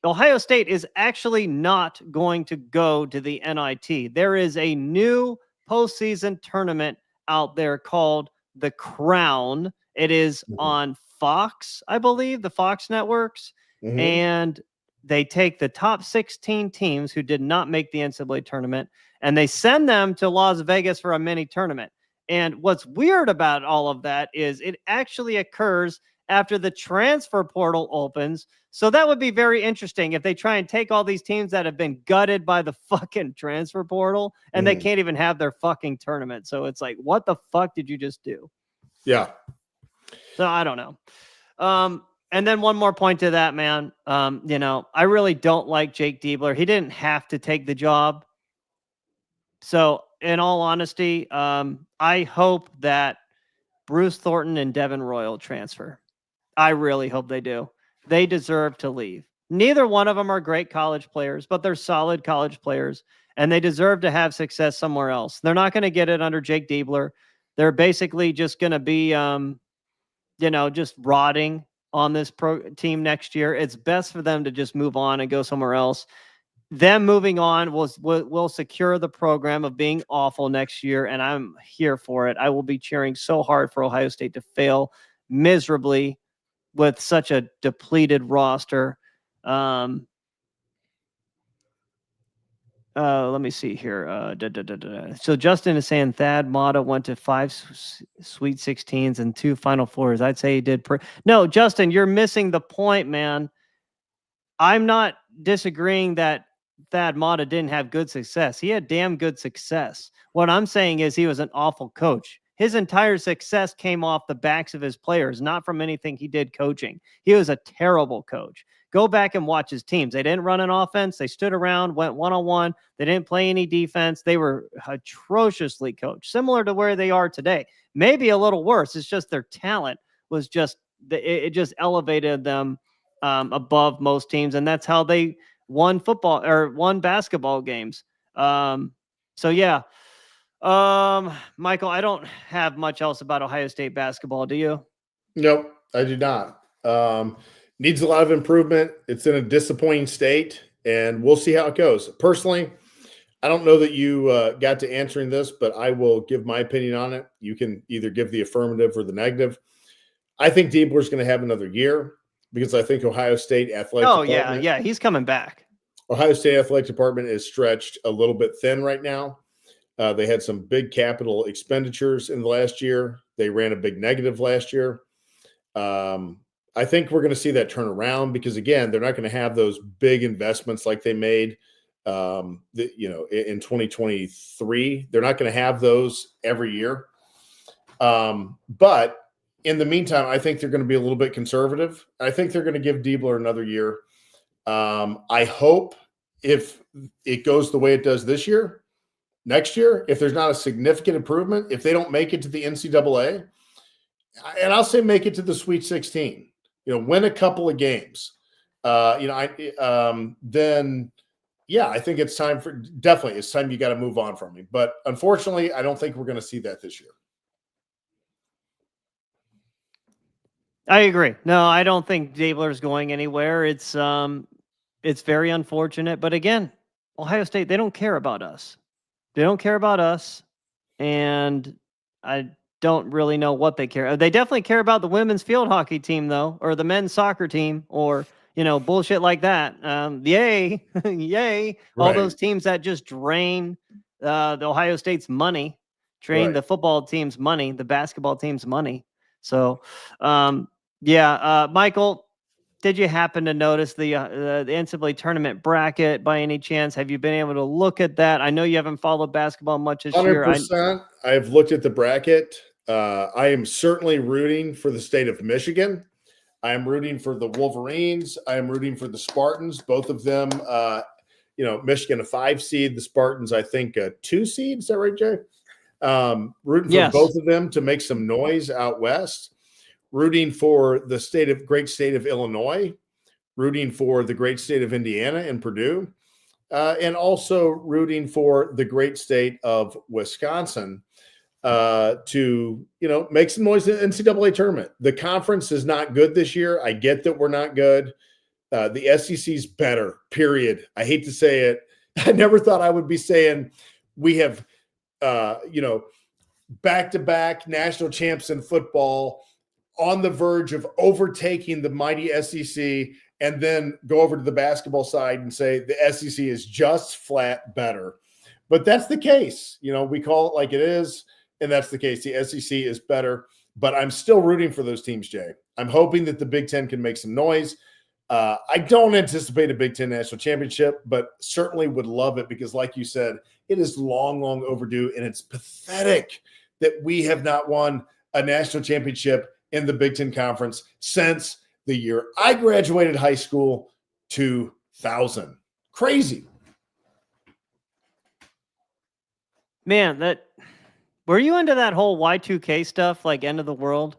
Ohio State is actually not going to go to the NIT. There is a new postseason tournament out there called The Crown. It is on Fox, I believe, the Fox networks. Mm-hmm. And they take the top 16 teams who did not make the NCAA tournament, and they send them to Las Vegas for a mini tournament. And what's weird about all of that is it actually occurs after the transfer portal opens. So that would be very interesting if they try and take all these teams that have been gutted by the fucking transfer portal and they can't even have their fucking tournament. So it's like, what the fuck did you just do? Yeah. So I don't know. And then one more point to that, man. I really don't like Jake Diebler. He didn't have to take the job. So in all honesty, I hope that Bruce Thornton and Devin Royal transfer. I really hope they do. They deserve to leave. Neither one of them are great college players, but they're solid college players, and they deserve to have success somewhere else. They're not going to get it under Jake Diebler. They're basically just going to be, just rotting on this team next year. It's best for them to just move on and go somewhere else. Them moving on will secure the program of being awful next year, and I'm here for it. I will be cheering so hard for Ohio State to fail miserably with such a depleted roster. Let me see here. So Justin is saying Thad Matta went to 5 Sweet 16s and 2 Final Fours. I'd say he did. No, Justin, you're missing the point, man. I'm not disagreeing that Thad Matta didn't have good success. He had damn good success. What I'm saying is he was an awful coach. His entire success came off the backs of his players, not from anything he did coaching. He was a terrible coach. Go back and watch his teams. They didn't run an offense. They stood around, went one-on-one. They didn't play any defense. They were atrociously coached, similar to where they are today. Maybe a little worse. It's just their talent was just, it just elevated them above most teams, and that's how they won basketball games. So yeah. Michael, I don't have much else about Ohio State basketball. Do you? Nope, I do not. Needs a lot of improvement. It's in a disappointing state, and we'll see how it goes. Personally, I don't know that you got to answering this, but I will give my opinion on it. You can either give the affirmative or the negative. I think Diebler's going to have another year because I think Ohio State athletic department. Yeah, he's coming back. Ohio State athletic department is stretched a little bit thin right now. They had some big capital expenditures in the last year. They ran a big negative last year. I think we're going to see that turn around because, again, they're not going to have those big investments like they made, in 2023. They're not going to have those every year. But in the meantime, I think they're going to be a little bit conservative. I think they're going to give Diebler another year. I hope if it goes the way it does this year, next year, if there's not a significant improvement, if they don't make it to the NCAA, and I'll say make it to the Sweet 16, win a couple of games, then I think it's time it's time you got to move on from me. But unfortunately, I don't think we're going to see that this year. I agree. No, I don't think Diebler's going anywhere. It's very unfortunate, but again, Ohio State, they don't care about us. They don't care about us, and I don't really know what they care. They definitely care about the women's field hockey team, though, or the men's soccer team, or bullshit like that. Yay, yay! Right. All those teams that just drain the Ohio State's money, drain the football team's money, the basketball team's money. So, Michael, did you happen to notice the NCAA tournament bracket by any chance? Have you been able to look at that? I know you haven't followed basketball much this year. 100%. I've looked at the bracket. I am certainly rooting for the state of Michigan. I am rooting for the Wolverines. I am rooting for the Spartans. Both of them, Michigan a 5 seed, the Spartans, I think, a 2 seed. Is that right, Jay? Rooting for both of them to make some noise out west. Rooting for the great state of Illinois, rooting for the great state of Indiana and Purdue, and also rooting for the great state of Wisconsin. to, make some noise in the NCAA tournament. The conference is not good this year. I get that we're not good. The SEC's better, period. I hate to say it. I never thought I would be saying we have, back-to-back national champs in football on the verge of overtaking the mighty SEC, and then go over to the basketball side and say the SEC is just flat better. But that's the case. We call it like it is, and that's the case. The SEC is better, but I'm still rooting for those teams, Jay. I'm hoping that the Big Ten can make some noise. I don't anticipate a Big Ten national championship, but certainly would love it because, like you said, it is long, long overdue, and it's pathetic that we have not won a national championship in the Big Ten Conference since the year I graduated high school, 2000. Crazy. Man, were you into that whole Y2K stuff, like end of the world?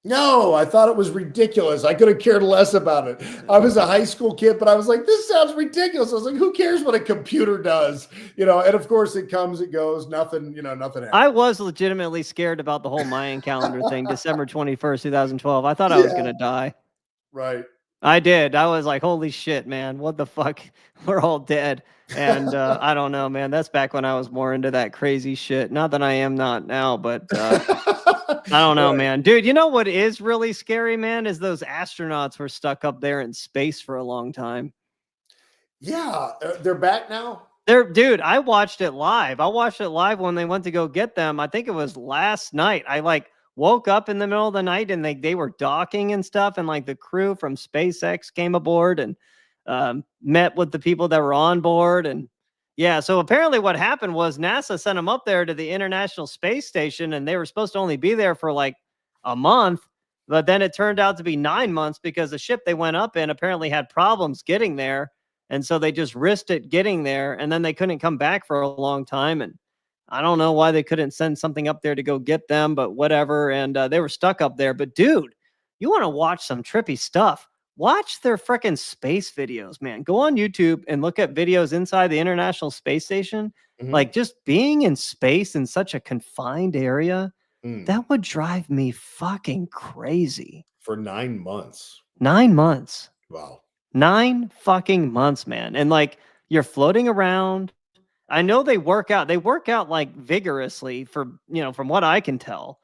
No, I thought it was ridiculous. I could have cared less about it. I was a high school kid, but I was like, this sounds ridiculous. I was like, who cares what a computer does? And of course it comes, it goes, nothing happens. I was legitimately scared about the whole Mayan calendar thing, December 21st, 2012. I thought I was going to die. Right. I did. I was like, holy shit, man. What the fuck? We're all dead. And I don't know, man. That's back when I was more into that crazy shit. Not that I am not now, but I don't know, man. Dude, you know what is really scary, man, is those astronauts were stuck up there in space for a long time. Yeah. They're back now? Dude, I watched it live. I watched it live when they went to go get them. I think it was last night. I woke up in the middle of the night and they were docking and stuff. And the crew from SpaceX came aboard and met with the people that were on board. And yeah, so apparently what happened was NASA sent them up there to the International Space Station, and they were supposed to only be there for a month. But then it turned out to be 9 months because the ship they went up in apparently had problems getting there. And so they just risked it getting there, and then they couldn't come back for a long time. And I don't know why they couldn't send something up there to go get them, but whatever. And they were stuck up there. But dude, you want to watch some trippy stuff? Watch their freaking space videos, man. Go on YouTube and look at videos inside the International Space Station. Mm-hmm. Just being in space in such a confined area, that would drive me fucking crazy. For 9 months. 9 months. Wow. 9 fucking months, man. And you're floating around. I know they work out vigorously from what I can tell.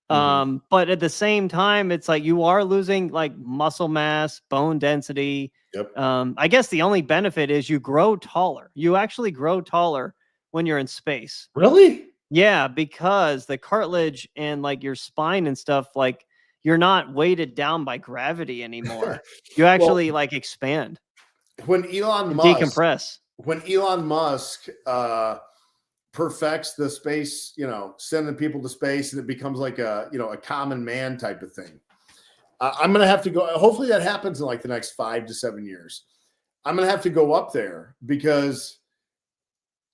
But at the same time, it's you are losing muscle mass, bone density. Yep. I guess the only benefit is you grow taller. You actually grow taller when you're in space. Really? Yeah, because the cartilage and your spine and stuff, you're not weighted down by gravity anymore. You actually expand. When Elon Musk decompress. When Elon Musk perfects the space, sending people to space, and it becomes a common man type of thing. I'm going to have to go. Hopefully that happens in the next 5 to 7 years. I'm going to have to go up there because,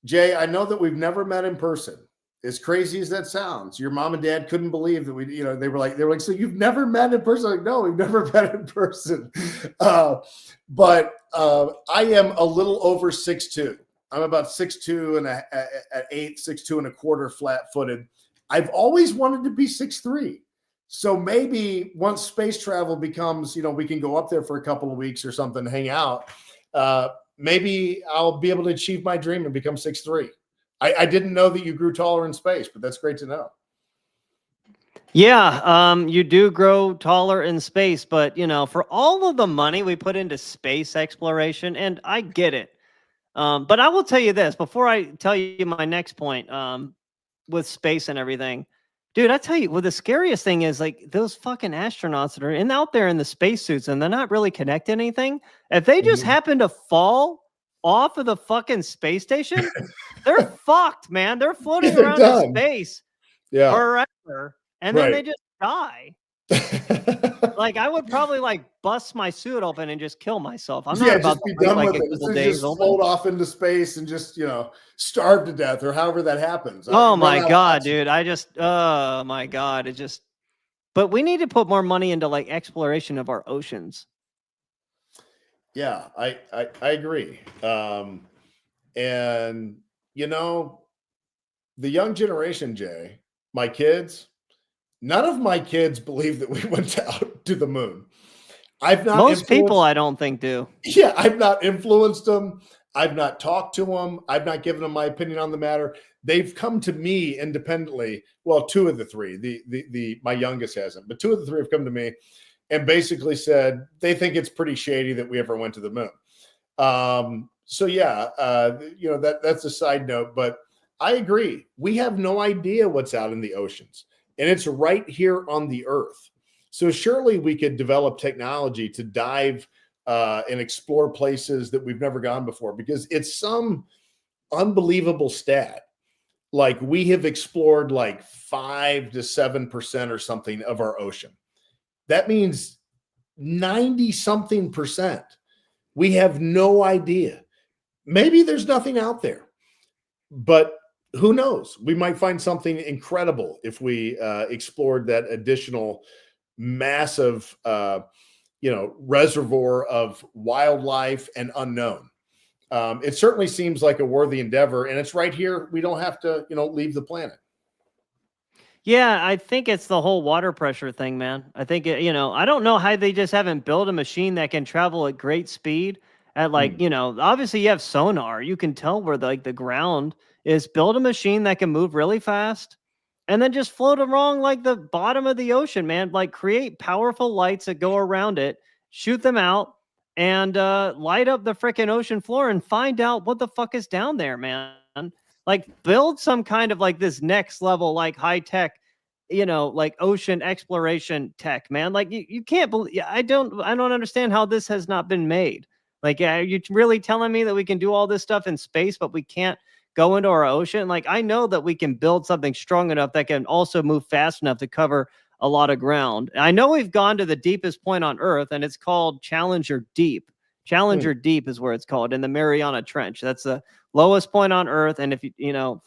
Jay, I know that we've never met in person. As crazy as that sounds, your mom and dad couldn't believe that they were like, so you've never met in person? I'm like, no, we've never met in person. But I am a little over 6'2". I'm about 6'2" and at 6'2" and a quarter flat-footed. I've always wanted to be 6'3". So maybe once space travel becomes, we can go up there for a couple of weeks or something, hang out. Maybe I'll be able to achieve my dream and become 6'3". I didn't know that you grew taller in space, but that's great to know. Yeah, you do grow taller in space, but for all of the money we put into space exploration, and I get it. But I will tell you this before I tell you my next point with space and everything. Dude, I tell you, the scariest thing is those fucking astronauts that are out there in the spacesuits and they're not really connected to anything. If they just happen to fall off of the fucking space station, they're fucked, man. They're floating around in space forever, and then they just die. I would probably bust my suit open and just kill myself. I'm not about to be done with it. Just float off into space and just starve to death or however that happens. Oh my god, dude! Oh my god! But we need to put more money into exploration of our oceans. Yeah, I agree. And the young generation, Jay, my kids, none of my kids believe that we went out to the moon. Most people, I don't think, do. Yeah, I've not influenced them. I've not talked to them. I've not given them my opinion on the matter. They've come to me independently. Well, two of the three. My youngest hasn't, but two of the three have come to me and basically said they think it's pretty shady that we ever went to the moon. So yeah, that's a side note, but I agree. We have no idea what's out in the oceans, and it's right here on the earth. So surely we could develop technology to dive and explore places that we've never gone before, because it's some unbelievable stat. Like we have explored like 5 to 7% or something of our ocean. That means 90 something percent. We have no idea. Maybe there's nothing out there, but who knows? We might find something incredible if we explored that additional massive, reservoir of wildlife and unknown. It certainly seems like a worthy endeavor, and it's right here. We don't have to, leave the planet. Yeah, I think it's the whole water pressure thing, man. I think, I don't know how they just haven't built a machine that can travel at great speed at obviously you have sonar. You can tell where the ground is. Build a machine that can move really fast and then just float along like the bottom of the ocean, man. Like create powerful lights that go around it, shoot them out, and light up the freaking ocean floor and find out what the fuck is down there, man. Like build some kind of like this next level, like high tech, like ocean exploration tech, man. Like you can't believe, I don't understand how this has not been made. Like, are you really telling me that we can do all this stuff in space, but we can't go into our ocean? Like, I know that we can build something strong enough that can also move fast enough to cover a lot of ground. I know we've gone to the deepest point on Earth, and it's called Challenger Deep. Challenger Deep is where it's called, in the Mariana Trench. That's the lowest point on Earth. And if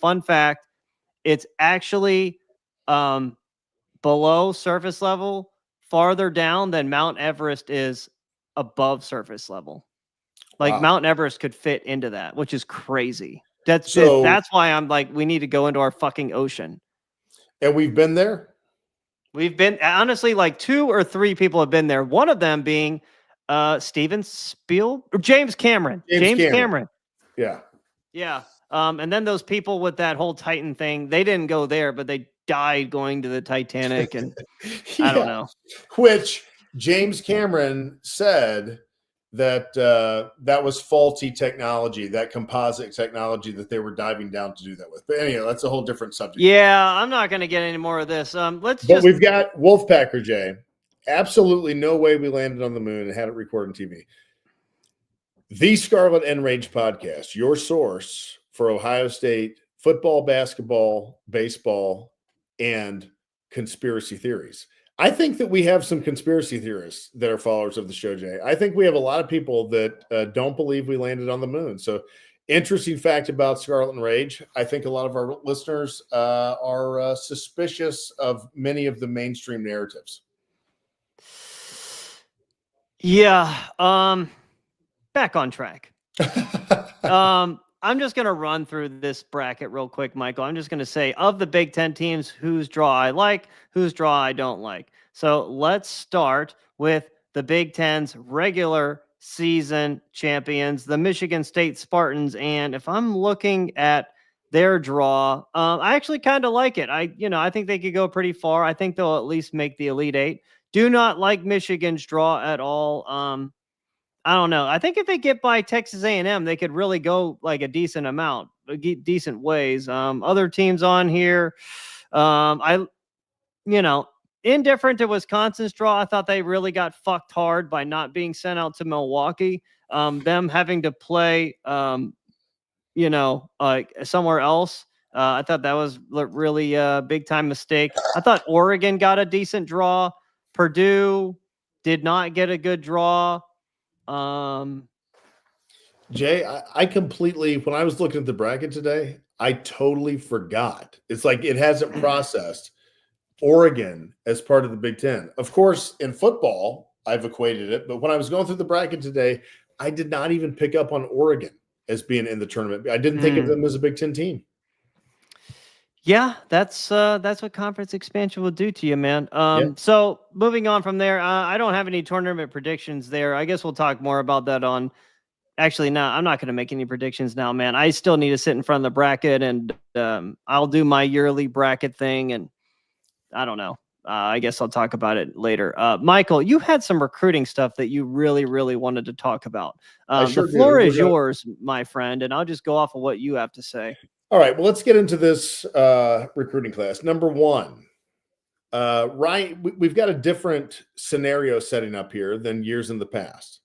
fun fact, it's actually below surface level, farther down than Mount Everest is above surface level. Like wow. Mount Everest could fit into that, which is crazy. That's why I'm like, we need to go into our fucking ocean. And we've been there. We've been, honestly, like 2 or 3 people have been there. One of them being Steven Spielberg or James Cameron. James Cameron. Yeah. Yeah. And then those people with that whole Titan thing, they didn't go there, but they died going to the Titanic. And I don't know. Which James Cameron said that that was faulty technology, that composite technology that they were diving down to do that with. But anyhow, that's a whole different subject. Yeah, I'm not going to get any more of this. We've got Wolfpacker Jay. Absolutely no way we landed on the moon and had it recorded on TV. The Scarlet and Rage podcast, your source for Ohio State football, basketball, baseball, and conspiracy theories. I think that we have some conspiracy theorists that are followers of the show, Jay. I think we have a lot of people that don't believe we landed on the moon. So, interesting fact about Scarlet and Rage. I think a lot of our listeners are suspicious of many of the mainstream narratives. Yeah. Back on track. I'm just going to run through this bracket real quick, Michael. I'm just going to say, of the Big Ten teams, whose draw I like, whose draw I don't like. So let's start with the Big Ten's regular season champions, the Michigan State Spartans. And if I'm looking at their draw, I actually kind of like it. I think they could go pretty far. I think they'll at least make the Elite Eight. Do not like Michigan's draw at all. I don't know. I think if they get by Texas A&M, they could really go like a decent amount, decent ways. Other teams on here, indifferent to Wisconsin's draw. I thought they really got fucked hard by not being sent out to Milwaukee. Them having to play, somewhere else. I thought that was really a big time mistake. I thought Oregon got a decent draw. Purdue did not get a good draw. Jay, I completely, when I was looking at the bracket today, I totally forgot. It's like it hasn't processed Oregon as part of the Big Ten. Of course, in football, I've equated it, but when I was going through the bracket today, I did not even pick up on Oregon as being in the tournament. I didn't think of them as a Big Ten team. Yeah, that's what conference expansion will do to you, man. Yeah. So moving on from there, I don't have any tournament predictions there. I guess we'll talk more about that on. Actually, no, I'm not going to make any predictions now, man. I still need to sit in front of the bracket, and I'll do my yearly bracket thing, and I don't know. I guess I'll talk about it later. Michael, you had some recruiting stuff that you really, really wanted to talk about. I The sure do. floor is yours, my friend, and I'll just go off of what you have to say. All right. Well, let's get into this recruiting class. Number one, Ryan, we've got a different scenario setting up here than years in the past.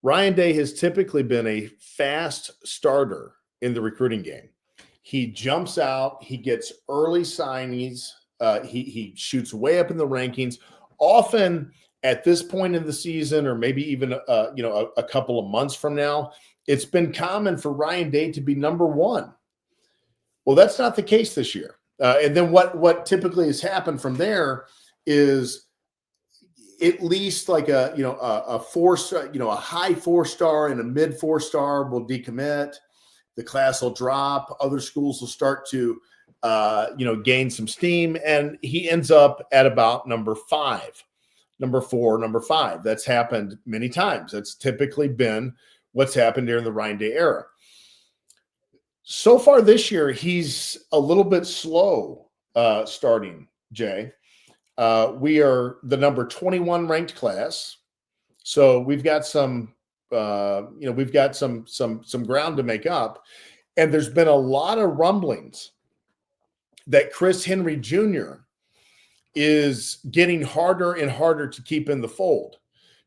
Ryan Day has typically been a fast starter in the recruiting game. He jumps out, he gets early signees, he shoots way up in the rankings. Often at this point in the season, or maybe even a couple of months from now, it's been common for Ryan Day to be number one. Well, that's not the case this year. And then what typically has happened from there is at least like a 4-star, a high 4-star and a mid 4-star will decommit. The class will drop. Other schools will start to gain some steam, and he ends up at about number 5, number 4, number 5. That's happened many times. That's typically been what's happened during the Ryan Day era. So far this year, he's a little bit slow starting, Jay. We are the number 21 ranked class, so we've got some ground to make up, and there's been a lot of rumblings that Chris Henry Jr. is getting harder and harder to keep in the fold.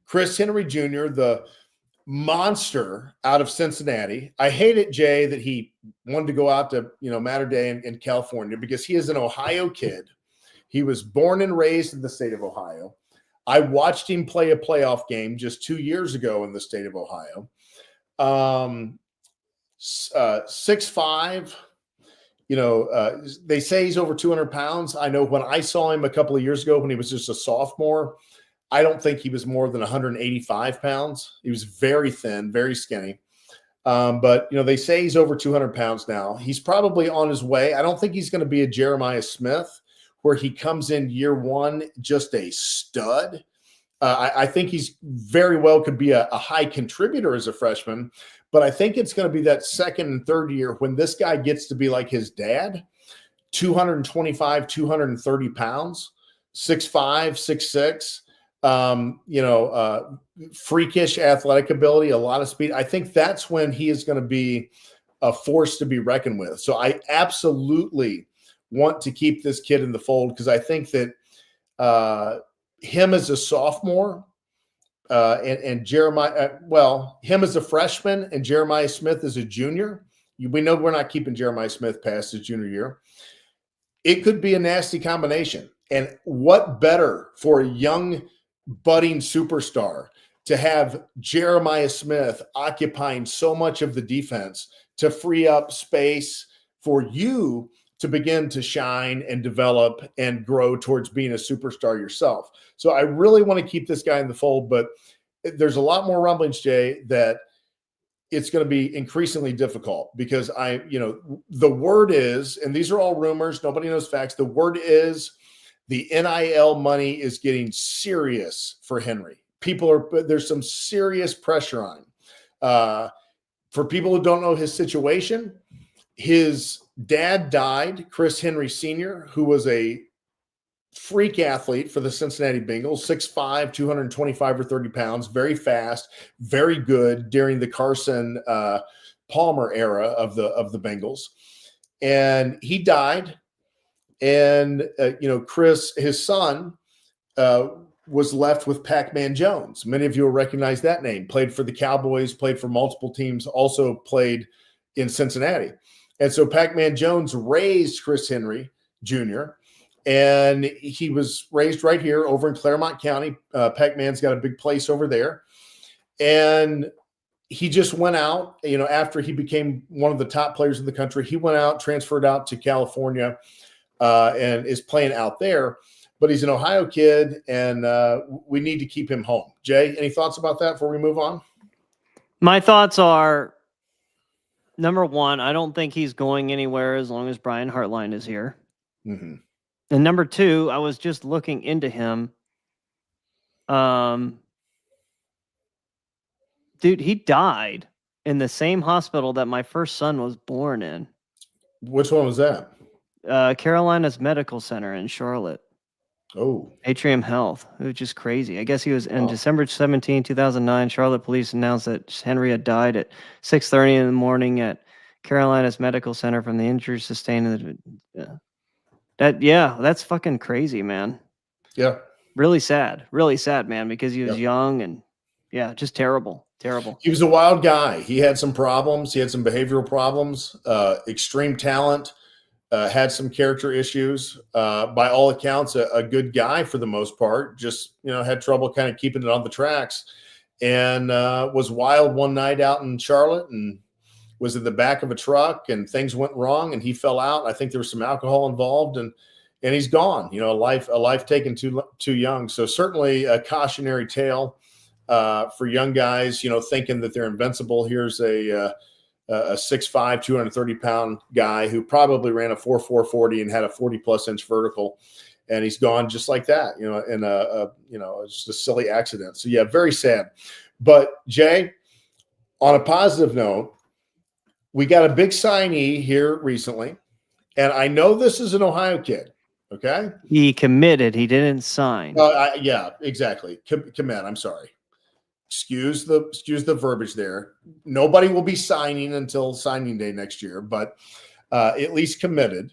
Chris Henry Jr., the monster out of Cincinnati. I hate it, Jay, that he wanted to go out to Mater Dei in California, because he is an Ohio kid. He was born and raised in the state of Ohio. I watched him play a playoff game just 2 years ago in the state of Ohio. 6'5", they say he's over 200 pounds. I know when I saw him a couple of years ago when he was just a sophomore, I don't think he was more than 185 pounds. He was very thin, very skinny. But they say he's over 200 pounds now. He's probably on his way. I don't think he's going to be a Jeremiah Smith, where he comes in year one just a stud. I think he's very well could be a high contributor as a freshman, but I think it's going to be that second and third year when this guy gets to be like his dad, 225, 230 pounds, 6'5", 6'6", freakish athletic ability, a lot of speed. I think that's when he is going to be a force to be reckoned with. So I absolutely want to keep this kid in the fold, because I think that him as a sophomore and Jeremiah, him as a freshman and Jeremiah Smith as a junior, we know we're not keeping Jeremiah Smith past his junior year. It could be a nasty combination. And what better for a young budding superstar to have Jeremiah Smith occupying so much of the defense to free up space for you to begin to shine and develop and grow towards being a superstar yourself. So I really want to keep this guy in the fold, but there's a lot more rumblings, Jay, that it's going to be increasingly difficult, because the word is, and these are all rumors, nobody knows facts. The word is the NIL money is getting serious for Henry. There's some serious pressure on him. For people who don't know his situation, his dad died, Chris Henry Sr., who was a freak athlete for the Cincinnati Bengals, 6'5", 225 or 30 pounds, very fast, very good during the Carson Palmer era of the Bengals. And he died. And, Chris, his son, was left with Pac-Man Jones. Many of you will recognize that name. Played for the Cowboys, played for multiple teams, also played in Cincinnati. And so Pac-Man Jones raised Chris Henry Jr., and he was raised right here over in Claremont County. Pac-Man's got a big place over there. And he just went out, after he became one of the top players in the country, he went out, transferred out to California, and is playing out there. But he's an Ohio kid, and we need to keep him home. Jay, any thoughts about that before we move on? My thoughts are, number one, I don't think he's going anywhere as long as Brian Hartline is here. Mm-hmm. And number two, I was just looking into him. Dude, he died in the same hospital that my first son was born in. Which one was that? Carolina's Medical Center in Charlotte. Oh, Atrium Health, which is crazy. I guess he was in wow. December 17, 2009. Charlotte police announced that Henry had died at 6:30 in the morning at Carolina's Medical Center from the injuries sustained. That's fucking crazy, man. Yeah. Really sad, man, because he was young and just terrible. He was a wild guy. He had some problems. He had some behavioral problems, extreme talent, had some character issues. By all accounts, a good guy for the most part. Just, had trouble kind of keeping it on the tracks, and was wild one night out in Charlotte and was in the back of a truck, and things went wrong and he fell out. I think there was some alcohol involved, and he's gone. A life taken too young. So certainly a cautionary tale for young guys, thinking that they're invincible. Here's a 6'5", 230-pound guy who probably ran a 4.440 and had a 40+ inch vertical, and he's gone just like that, in just a silly accident. So yeah, very sad. But Jay, on a positive note, we got a big signee here recently, and I know this is an Ohio kid. Okay, he committed. He didn't sign. Yeah, exactly. Commit. I'm sorry. Excuse the verbiage there. Nobody will be signing until signing day next year, but at least committed.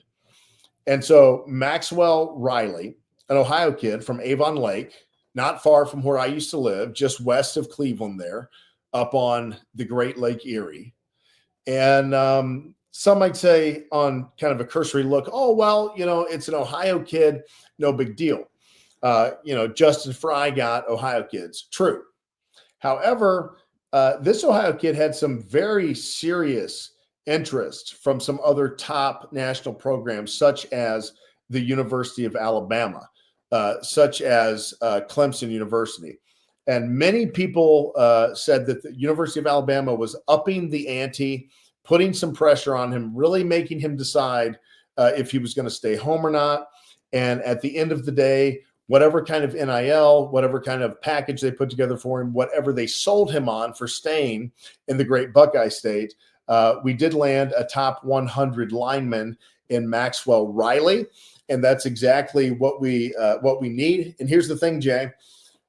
And so Maxwell Riley, an Ohio kid from Avon Lake, not far from where I used to live, just west of Cleveland there, up on the Great Lake Erie. And some might say on kind of a cursory look, oh, well, it's an Ohio kid, no big deal. Justin Fry got Ohio kids. True. However, this Ohio kid had some very serious interest from some other top national programs, such as the University of Alabama, such as Clemson University. And many people said that the University of Alabama was upping the ante, putting some pressure on him, really making him decide if he was going to stay home or not. And at the end of the day, whatever kind of NIL, whatever kind of package they put together for him, whatever they sold him on for staying in the great Buckeye State, we did land a top 100 lineman in Maxwell Riley, and that's exactly what we need. And here's the thing, Jay,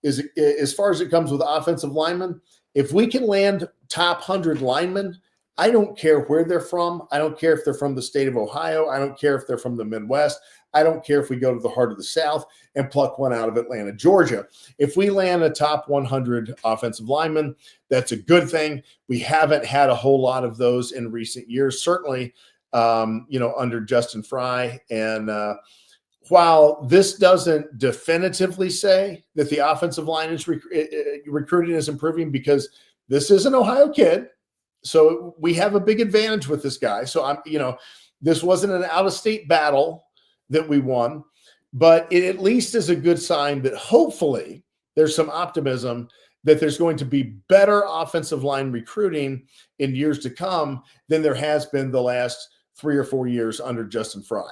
is as far as it comes with offensive linemen, if we can land top 100 linemen, I don't care where they're from. I don't care if they're from the state of Ohio. I don't care if they're from the Midwest. I don't care if we go to the heart of the South and pluck one out of Atlanta, Georgia. If we land a top 100 offensive lineman, that's a good thing. We haven't had a whole lot of those in recent years, certainly, under Justin Fry. And while this doesn't definitively say that the offensive line is recruiting is improving, because this is an Ohio kid, so we have a big advantage with this guy. So this wasn't an out-of-state battle that we won, but it at least is a good sign that hopefully there's some optimism that there's going to be better offensive line recruiting in years to come than there has been the last 3 or 4 years under Justin Fry.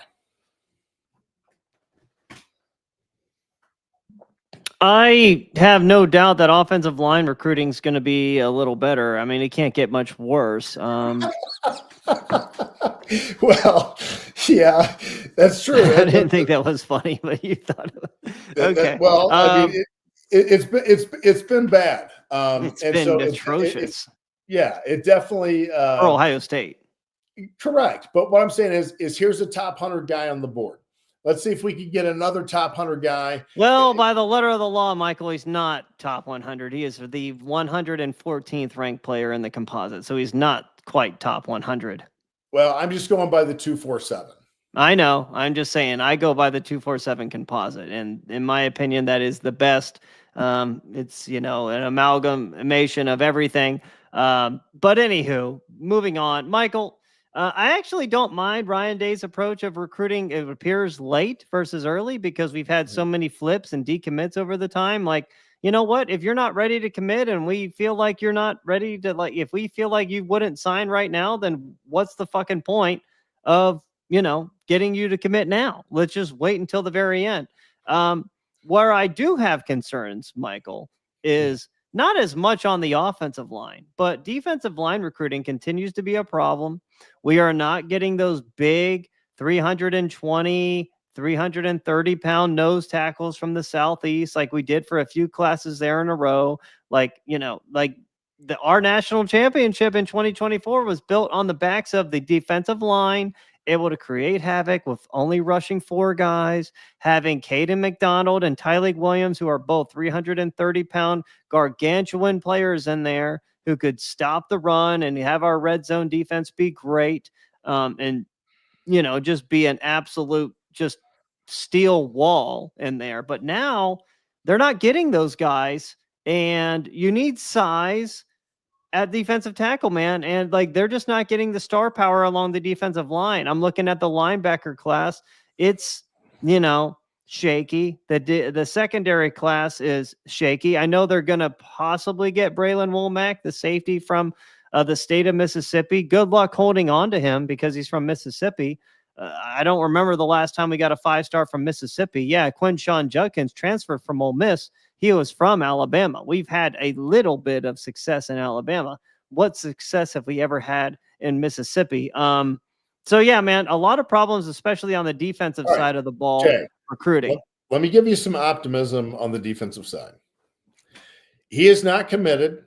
I have no doubt that offensive line recruiting is going to be a little better. I mean, it can't get much worse. Well, yeah, that's true. I didn't think that was funny, but you thought it was. Okay. I mean, it's been bad. It's been atrocious. It definitely for Ohio State. Correct. But what I'm saying is here's a top 100 guy on the board. Let's see if we can get another top 100 guy. Well, by the letter of the law, Michael, he's not top 100. He is the 114th ranked player in the composite, so he's not quite top 100. Well, I'm just going by the 247. I know. I'm just saying I go by the 247 composite, and in my opinion, that is the best. It's an amalgamation of everything. But anywho, moving on, Michael. I actually don't mind Ryan Day's approach of recruiting. It appears late versus early because we've had so many flips and decommits over the time. Like, you know what? If you're not ready to commit and we feel like you're not ready to, like, if we feel like you wouldn't sign right now, then what's the fucking point of, getting you to commit now? Let's just wait until the very end. Where I do have concerns, Michael, is not as much on the offensive line, but defensive line recruiting continues to be a problem. We are not getting those big 320, 330-pound nose tackles from the Southeast like we did for a few classes there in a row. Our national championship in 2024 was built on the backs of the defensive line, able to create havoc with only rushing 4 guys, having Caden McDonald and Tyleek Williams, who are both 330-pound gargantuan players in there who could stop the run and have our red zone defense be great. And just be an absolute just steel wall in there. But now they're not getting those guys, and you need size at defensive tackle, man. And like, they're just not getting the star power along the defensive line. I'm looking at the linebacker class. It's, shaky. The secondary class is shaky. I know they're going to possibly get Braylon Womack, the safety from the state of Mississippi. Good luck holding on to him because he's from Mississippi. I don't remember the last time we got a 5-star from Mississippi. Yeah, Quinshawn Judkins transferred from Ole Miss. He was from Alabama. We've had a little bit of success in Alabama. What success have we ever had in Mississippi? So yeah, man, a lot of problems, especially on the defensive side of the ball, Jay, recruiting. Let me give you some optimism on the defensive side. He is not committed.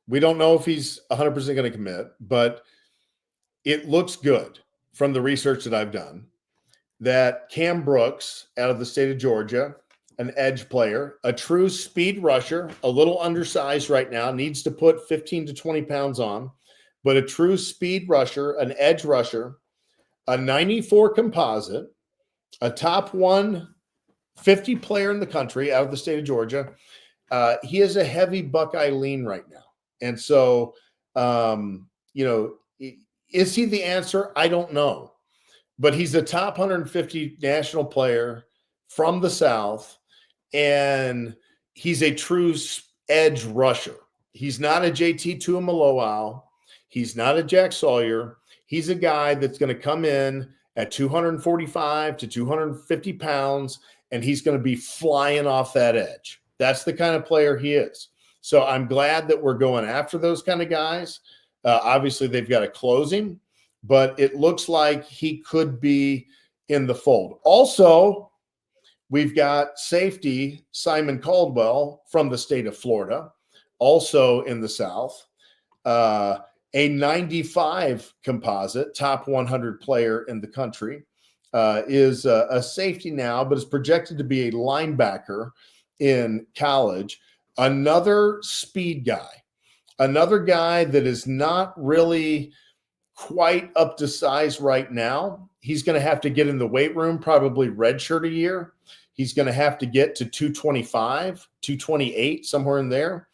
We don't know if he's 100% going to commit, but it looks good from the research that I've done that Cam Brooks out of the state of Georgia, an edge player, a true speed rusher, a little undersized right now, needs to put 15 to 20 pounds on, but a true speed rusher, an edge rusher, a 94 composite, a top 150 player in the country out of the state of Georgia. He is a heavy Buckeye lean right now. And so, is he the answer? I don't know. But he's a top 150 national player from the South, and he's a true edge rusher. He's not a JT Tuimoloau. He's not a Jack Sawyer. He's a guy that's going to come in at 245 to 250 pounds, and he's going to be flying off that edge. That's the kind of player he is. So I'm glad that we're going after those kind of guys. Obviously, they've got to close him, but it looks like he could be in the fold. Also, we've got safety Simon Caldwell from the state of Florida, also in the South. A 95 composite, top 100 player in the country, is a safety now, but is projected to be a linebacker in college. Another speed guy, another guy that is not really quite up to size right now. He's going to have to get in the weight room, probably redshirt a year. He's going to have to get to 225, 228, somewhere in there.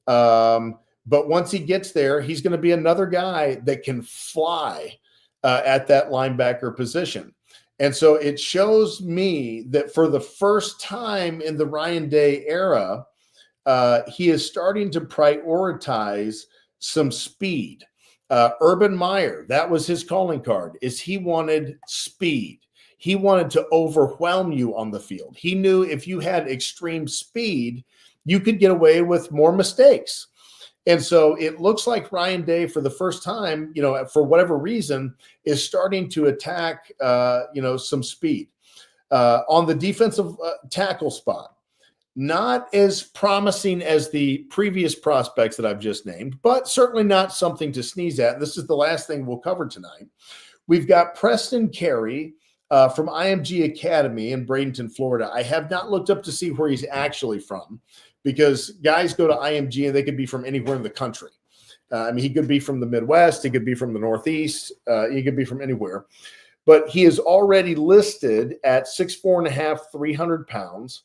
But once he gets there, he's going to be another guy that can fly at that linebacker position. And so it shows me that for the first time in the Ryan Day era, he is starting to prioritize some speed. Urban Meyer, that was his calling card, is he wanted speed. He wanted to overwhelm you on the field. He knew if you had extreme speed, you could get away with more mistakes. And so it looks like Ryan Day, for the first time, for whatever reason, is starting to attack, some speed. On the defensive tackle spot, not as promising as the previous prospects that I've just named, but certainly not something to sneeze at. This is the last thing we'll cover tonight. We've got Preston Carey from IMG Academy in Bradenton, Florida. I have not looked up to see where he's actually from, because guys go to IMG and they could be from anywhere in the country. He could be from the Midwest. He could be from the Northeast. He could be from anywhere. But he is already listed at 6'4.5", 300 pounds.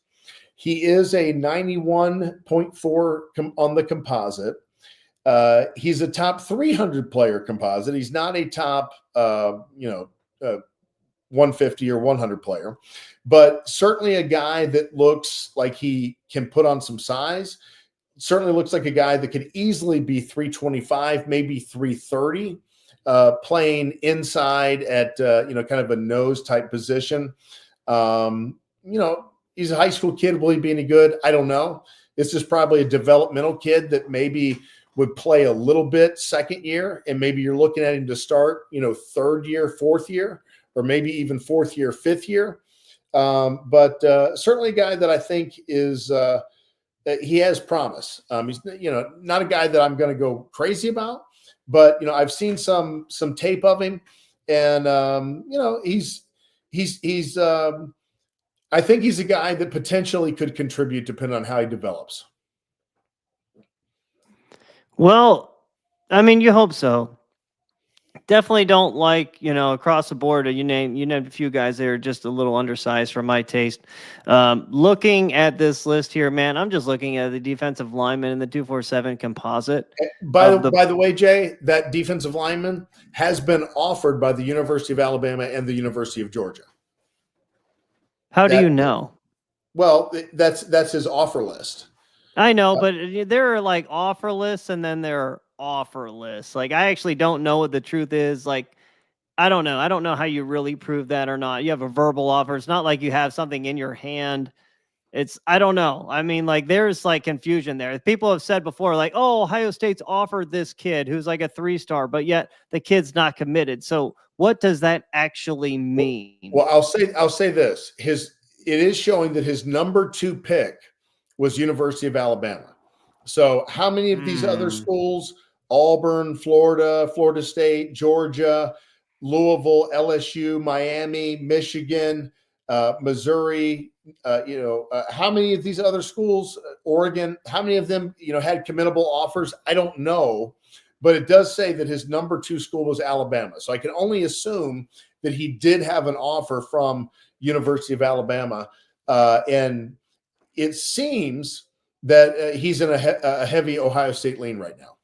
He is a 91.4 on the composite. He's a top 300 player composite. He's not a top, 150 or 100 player, but certainly a guy that looks like he can put on some size. Certainly looks like a guy that could easily be 325, maybe 330, playing inside at kind of a nose type position. He's a high school kid. Will he be any good? I don't know. This is probably a developmental kid that maybe would play a little bit second year, and maybe you're looking at him to start, third year, fourth year, or maybe even fourth year, fifth year. But certainly a guy that I think is he has promise. He's not a guy that I'm going to go crazy about, but I've seen some tape of him, and he's I think he's a guy that potentially could contribute depending on how he develops. Well, I mean, you hope so. Definitely don't like, across the board. You named a few guys that are just a little undersized for my taste. Looking at this list here, man, I'm just looking at the defensive lineman in the 247 composite. By the way, Jay, that defensive lineman has been offered by the University of Alabama and the University of Georgia. How do you know? Well, that's his offer list. I know, but there are like offer lists, and then there are offer lists. Like, I actually don't know what the truth is. Like, I don't know. I don't know how you really prove that or not. You have a verbal offer. It's not like you have something in your hand. I don't know. I mean, like, there's like confusion there. People have said before, like, oh, Ohio State's offered this kid who's like a 3-star, but yet the kid's not committed. So what does that actually mean? Well, I'll say this. It is showing that his number 2 pick was University of Alabama. So how many of these other schools, Auburn, Florida, Florida State, Georgia, Louisville, LSU, Miami, Michigan, Missouri, how many of these other schools, Oregon, how many of them, had committable offers? I don't know, but it does say that his number 2 school was Alabama. So I can only assume that he did have an offer from University of Alabama. And it seems that he's in a heavy Ohio State lean right now.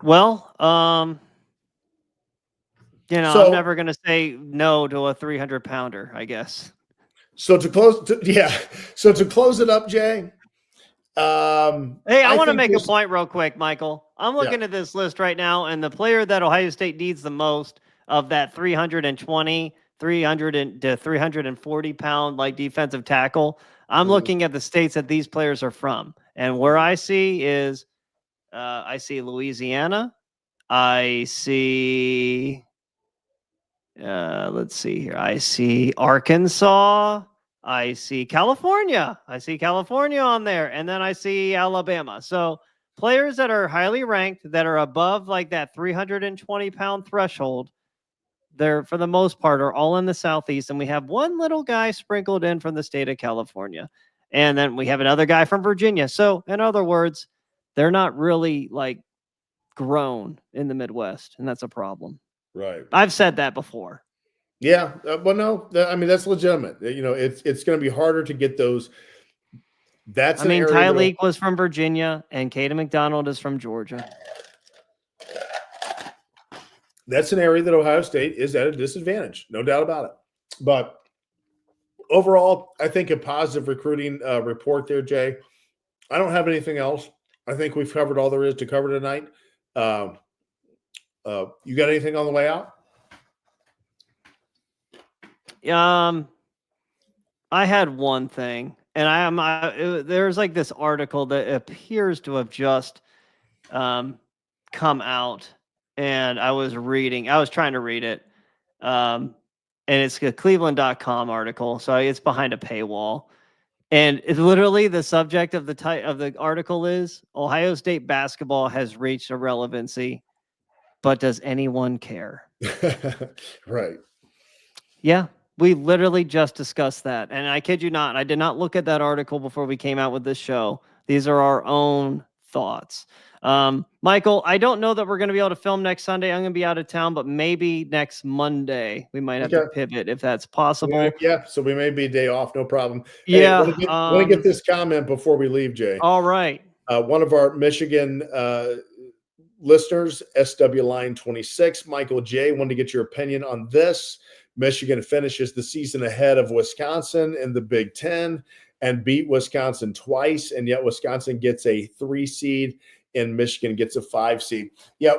Well, I'm never going to say no to a 300-pounder, I guess. So to close it up, Jay. Hey, I want to make a point real quick, Michael. I'm looking at this list right now, and the player that Ohio State needs the most of that 320, 300 to 340 pound like defensive tackle. I'm looking at the states that these players are from, and where I see is I see Louisiana. I see let's see here. I see Arkansas. I see California. I see California on there. And then I see Alabama. So players that are highly ranked, that are above like that 320-pound threshold, they're, for the most part, are all in the Southeast. And we have one little guy sprinkled in from the state of California. And then we have another guy from Virginia. So in other words, they're not really like grown in the Midwest. And that's a problem. Right. I've said that before. Yeah. Well, no, I mean, that's legitimate. It's going to be harder to get those. Tyleik was from Virginia and Caden McDonald is from Georgia. That's an area that Ohio State is at a disadvantage. No doubt about it. But overall, I think a positive recruiting report there, Jay. I don't have anything else. I think we've covered all there is to cover tonight. You got anything on the way out? I had one thing, and there's like this article that appears to have just come out, and I was trying to read it, and it's a Cleveland.com article, so it's behind a paywall, and it's literally the subject of the article is Ohio State basketball has reached irrelevancy, but does anyone care? Right. Yeah. We literally just discussed that. And I kid you not, I did not look at that article before we came out with this show. These are our own thoughts. Michael, I don't know that we're going to be able to film next Sunday. I'm going to be out of town, but maybe next Monday we might have to pivot if that's possible. Yeah, so we may be a day off, no problem. Yeah. Hey, want to get this comment before we leave, Jay. All right. One of our Michigan listeners, SW Line 26, Michael J. wanted to get your opinion on this. Michigan finishes the season ahead of Wisconsin in the Big Ten and beat Wisconsin twice, and yet Wisconsin gets a 3 seed and Michigan gets a 5 seed. Yeah,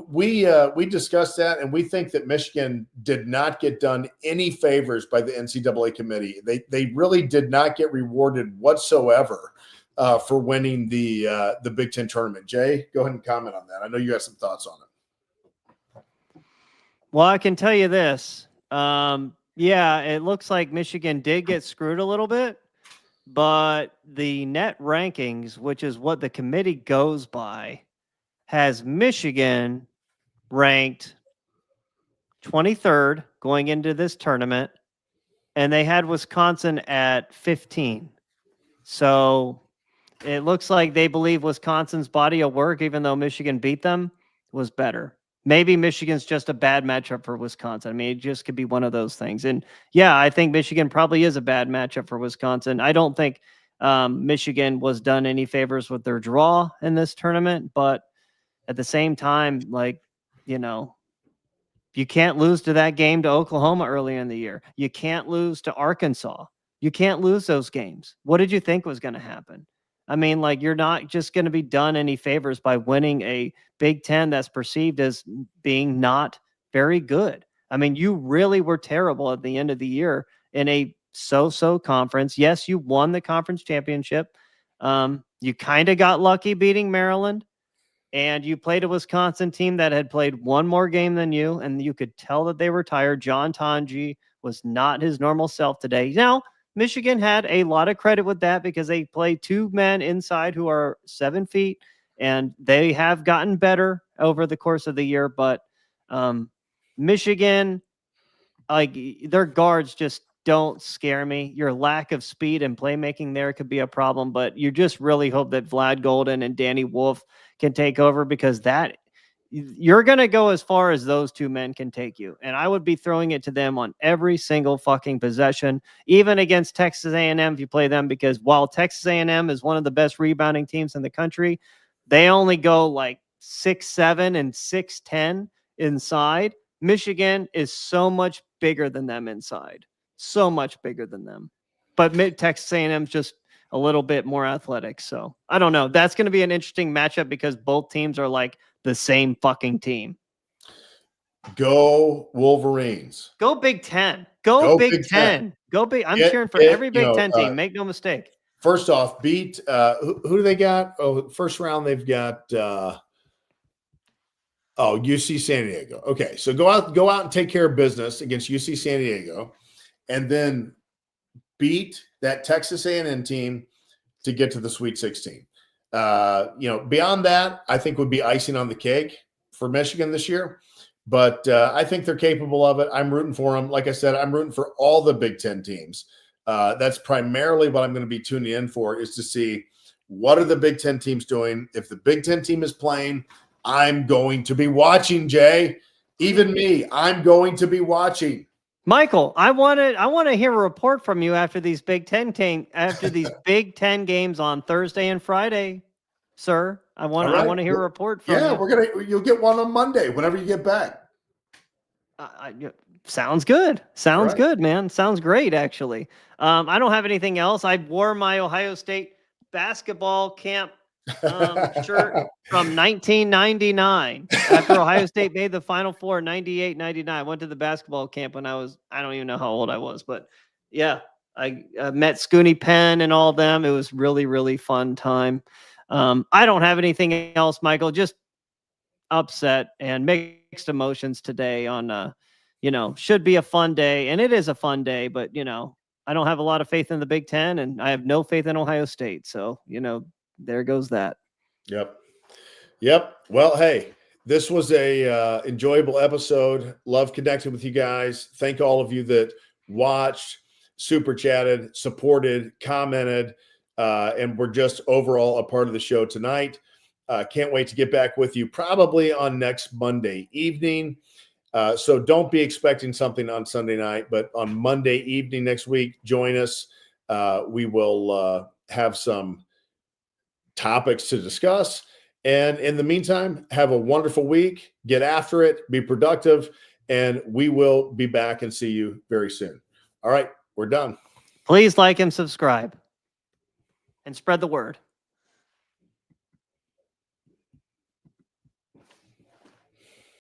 we discussed that, and we think that Michigan did not get done any favors by the NCAA committee. They really did not get rewarded whatsoever for winning the Big Ten tournament. Jay, go ahead and comment on that. I know you have some thoughts on it. Well, I can tell you this. Yeah, it looks like Michigan did get screwed a little bit, but the net rankings, which is what the committee goes by, has Michigan ranked 23rd going into this tournament, and they had Wisconsin at 15. So it looks like they believe Wisconsin's body of work, even though Michigan beat them, was better. Maybe Michigan's just a bad matchup for Wisconsin. I mean, it just could be one of those things. And yeah, I think Michigan probably is a bad matchup for Wisconsin. I don't think Michigan was done any favors with their draw in this tournament, but at the same time, like, you know, you can't lose to that game to Oklahoma earlier in the year. You can't lose to Arkansas. You can't lose those games. What did you think was going to happen? I mean, like, you're not just going to be done any favors by winning a Big Ten that's perceived as being not very good. I mean, you really were terrible at the end of the year in a so-so conference. Yes, you won the conference championship. You kind of got lucky beating Maryland, and you played a Wisconsin team that had played one more game than you, and you could tell that they were tired. John Tonji was not his normal self today. Now, Michigan had a lot of credit with that because they play 2 men inside who are 7 feet, and they have gotten better over the course of the year. But Michigan, like, their guards just don't scare me. Your lack of speed and playmaking there could be a problem, but you just really hope that Vlad Golden and Danny Wolf can take over, because that you're going to go as far as those 2 men can take you. And I would be throwing it to them on every single fucking possession, even against Texas A&M if you play them, because while Texas A&M is one of the best rebounding teams in the country, they only go like 6'7" and 6'10" inside. Michigan is so much bigger than them inside, so much bigger than them. But Texas A&M is just a little bit more athletic. So I don't know. That's going to be an interesting matchup because both teams are like the same fucking team. Go Wolverines. Go Big Ten. Go Big Ten. Go Big. I'm cheering for every Big Ten team. Make no mistake. First off, beat who do they got? Oh, first round they've got UC San Diego. Okay, so go out and take care of business against UC San Diego, and then beat that Texas A&M team to get to the Sweet 16. Beyond that, I think would be icing on the cake for Michigan this year. But I think they're capable of it. I'm rooting for them. Like I said, I'm rooting for all the Big Ten teams. That's primarily what I'm going to be tuning in for, is to see what are the Big Ten teams doing. If the Big Ten team is playing, I'm going to be watching, Jay. Even me, I'm going to be watching. Michael, I want to hear a report from you after these Big Ten Big Ten games on Thursday and Friday, sir. I want to hear a report from you. Yeah, you'll get one on Monday whenever you get back. Sounds good. Sounds good, man. Sounds great, actually. I don't have anything else. I wore my Ohio State basketball camp shirt from 1999 after Ohio State made the Final Four, 98, 99. I went to the basketball camp when I don't even know how old I was, but yeah, I met Scooney Penn and all of them. It was really, really fun time. I don't have anything else, Michael, just upset and mixed emotions today on, should be a fun day. And it is a fun day, but, I don't have a lot of faith in the Big Ten, and I have no faith in Ohio State. So, there goes that. Yep. Well, hey, this was a enjoyable episode. Love connecting with you guys. Thank all of you that watched, super chatted, supported, commented, and were just overall a part of the show tonight. Can't wait to get back with you probably on next Monday evening. So don't be expecting something on Sunday night, but on Monday evening next week, join us. We will have some topics to discuss, And in the meantime, have a wonderful week. Get after it. Be productive. And we will be back and see you very soon. All right. We're done. Please like and subscribe and spread the word.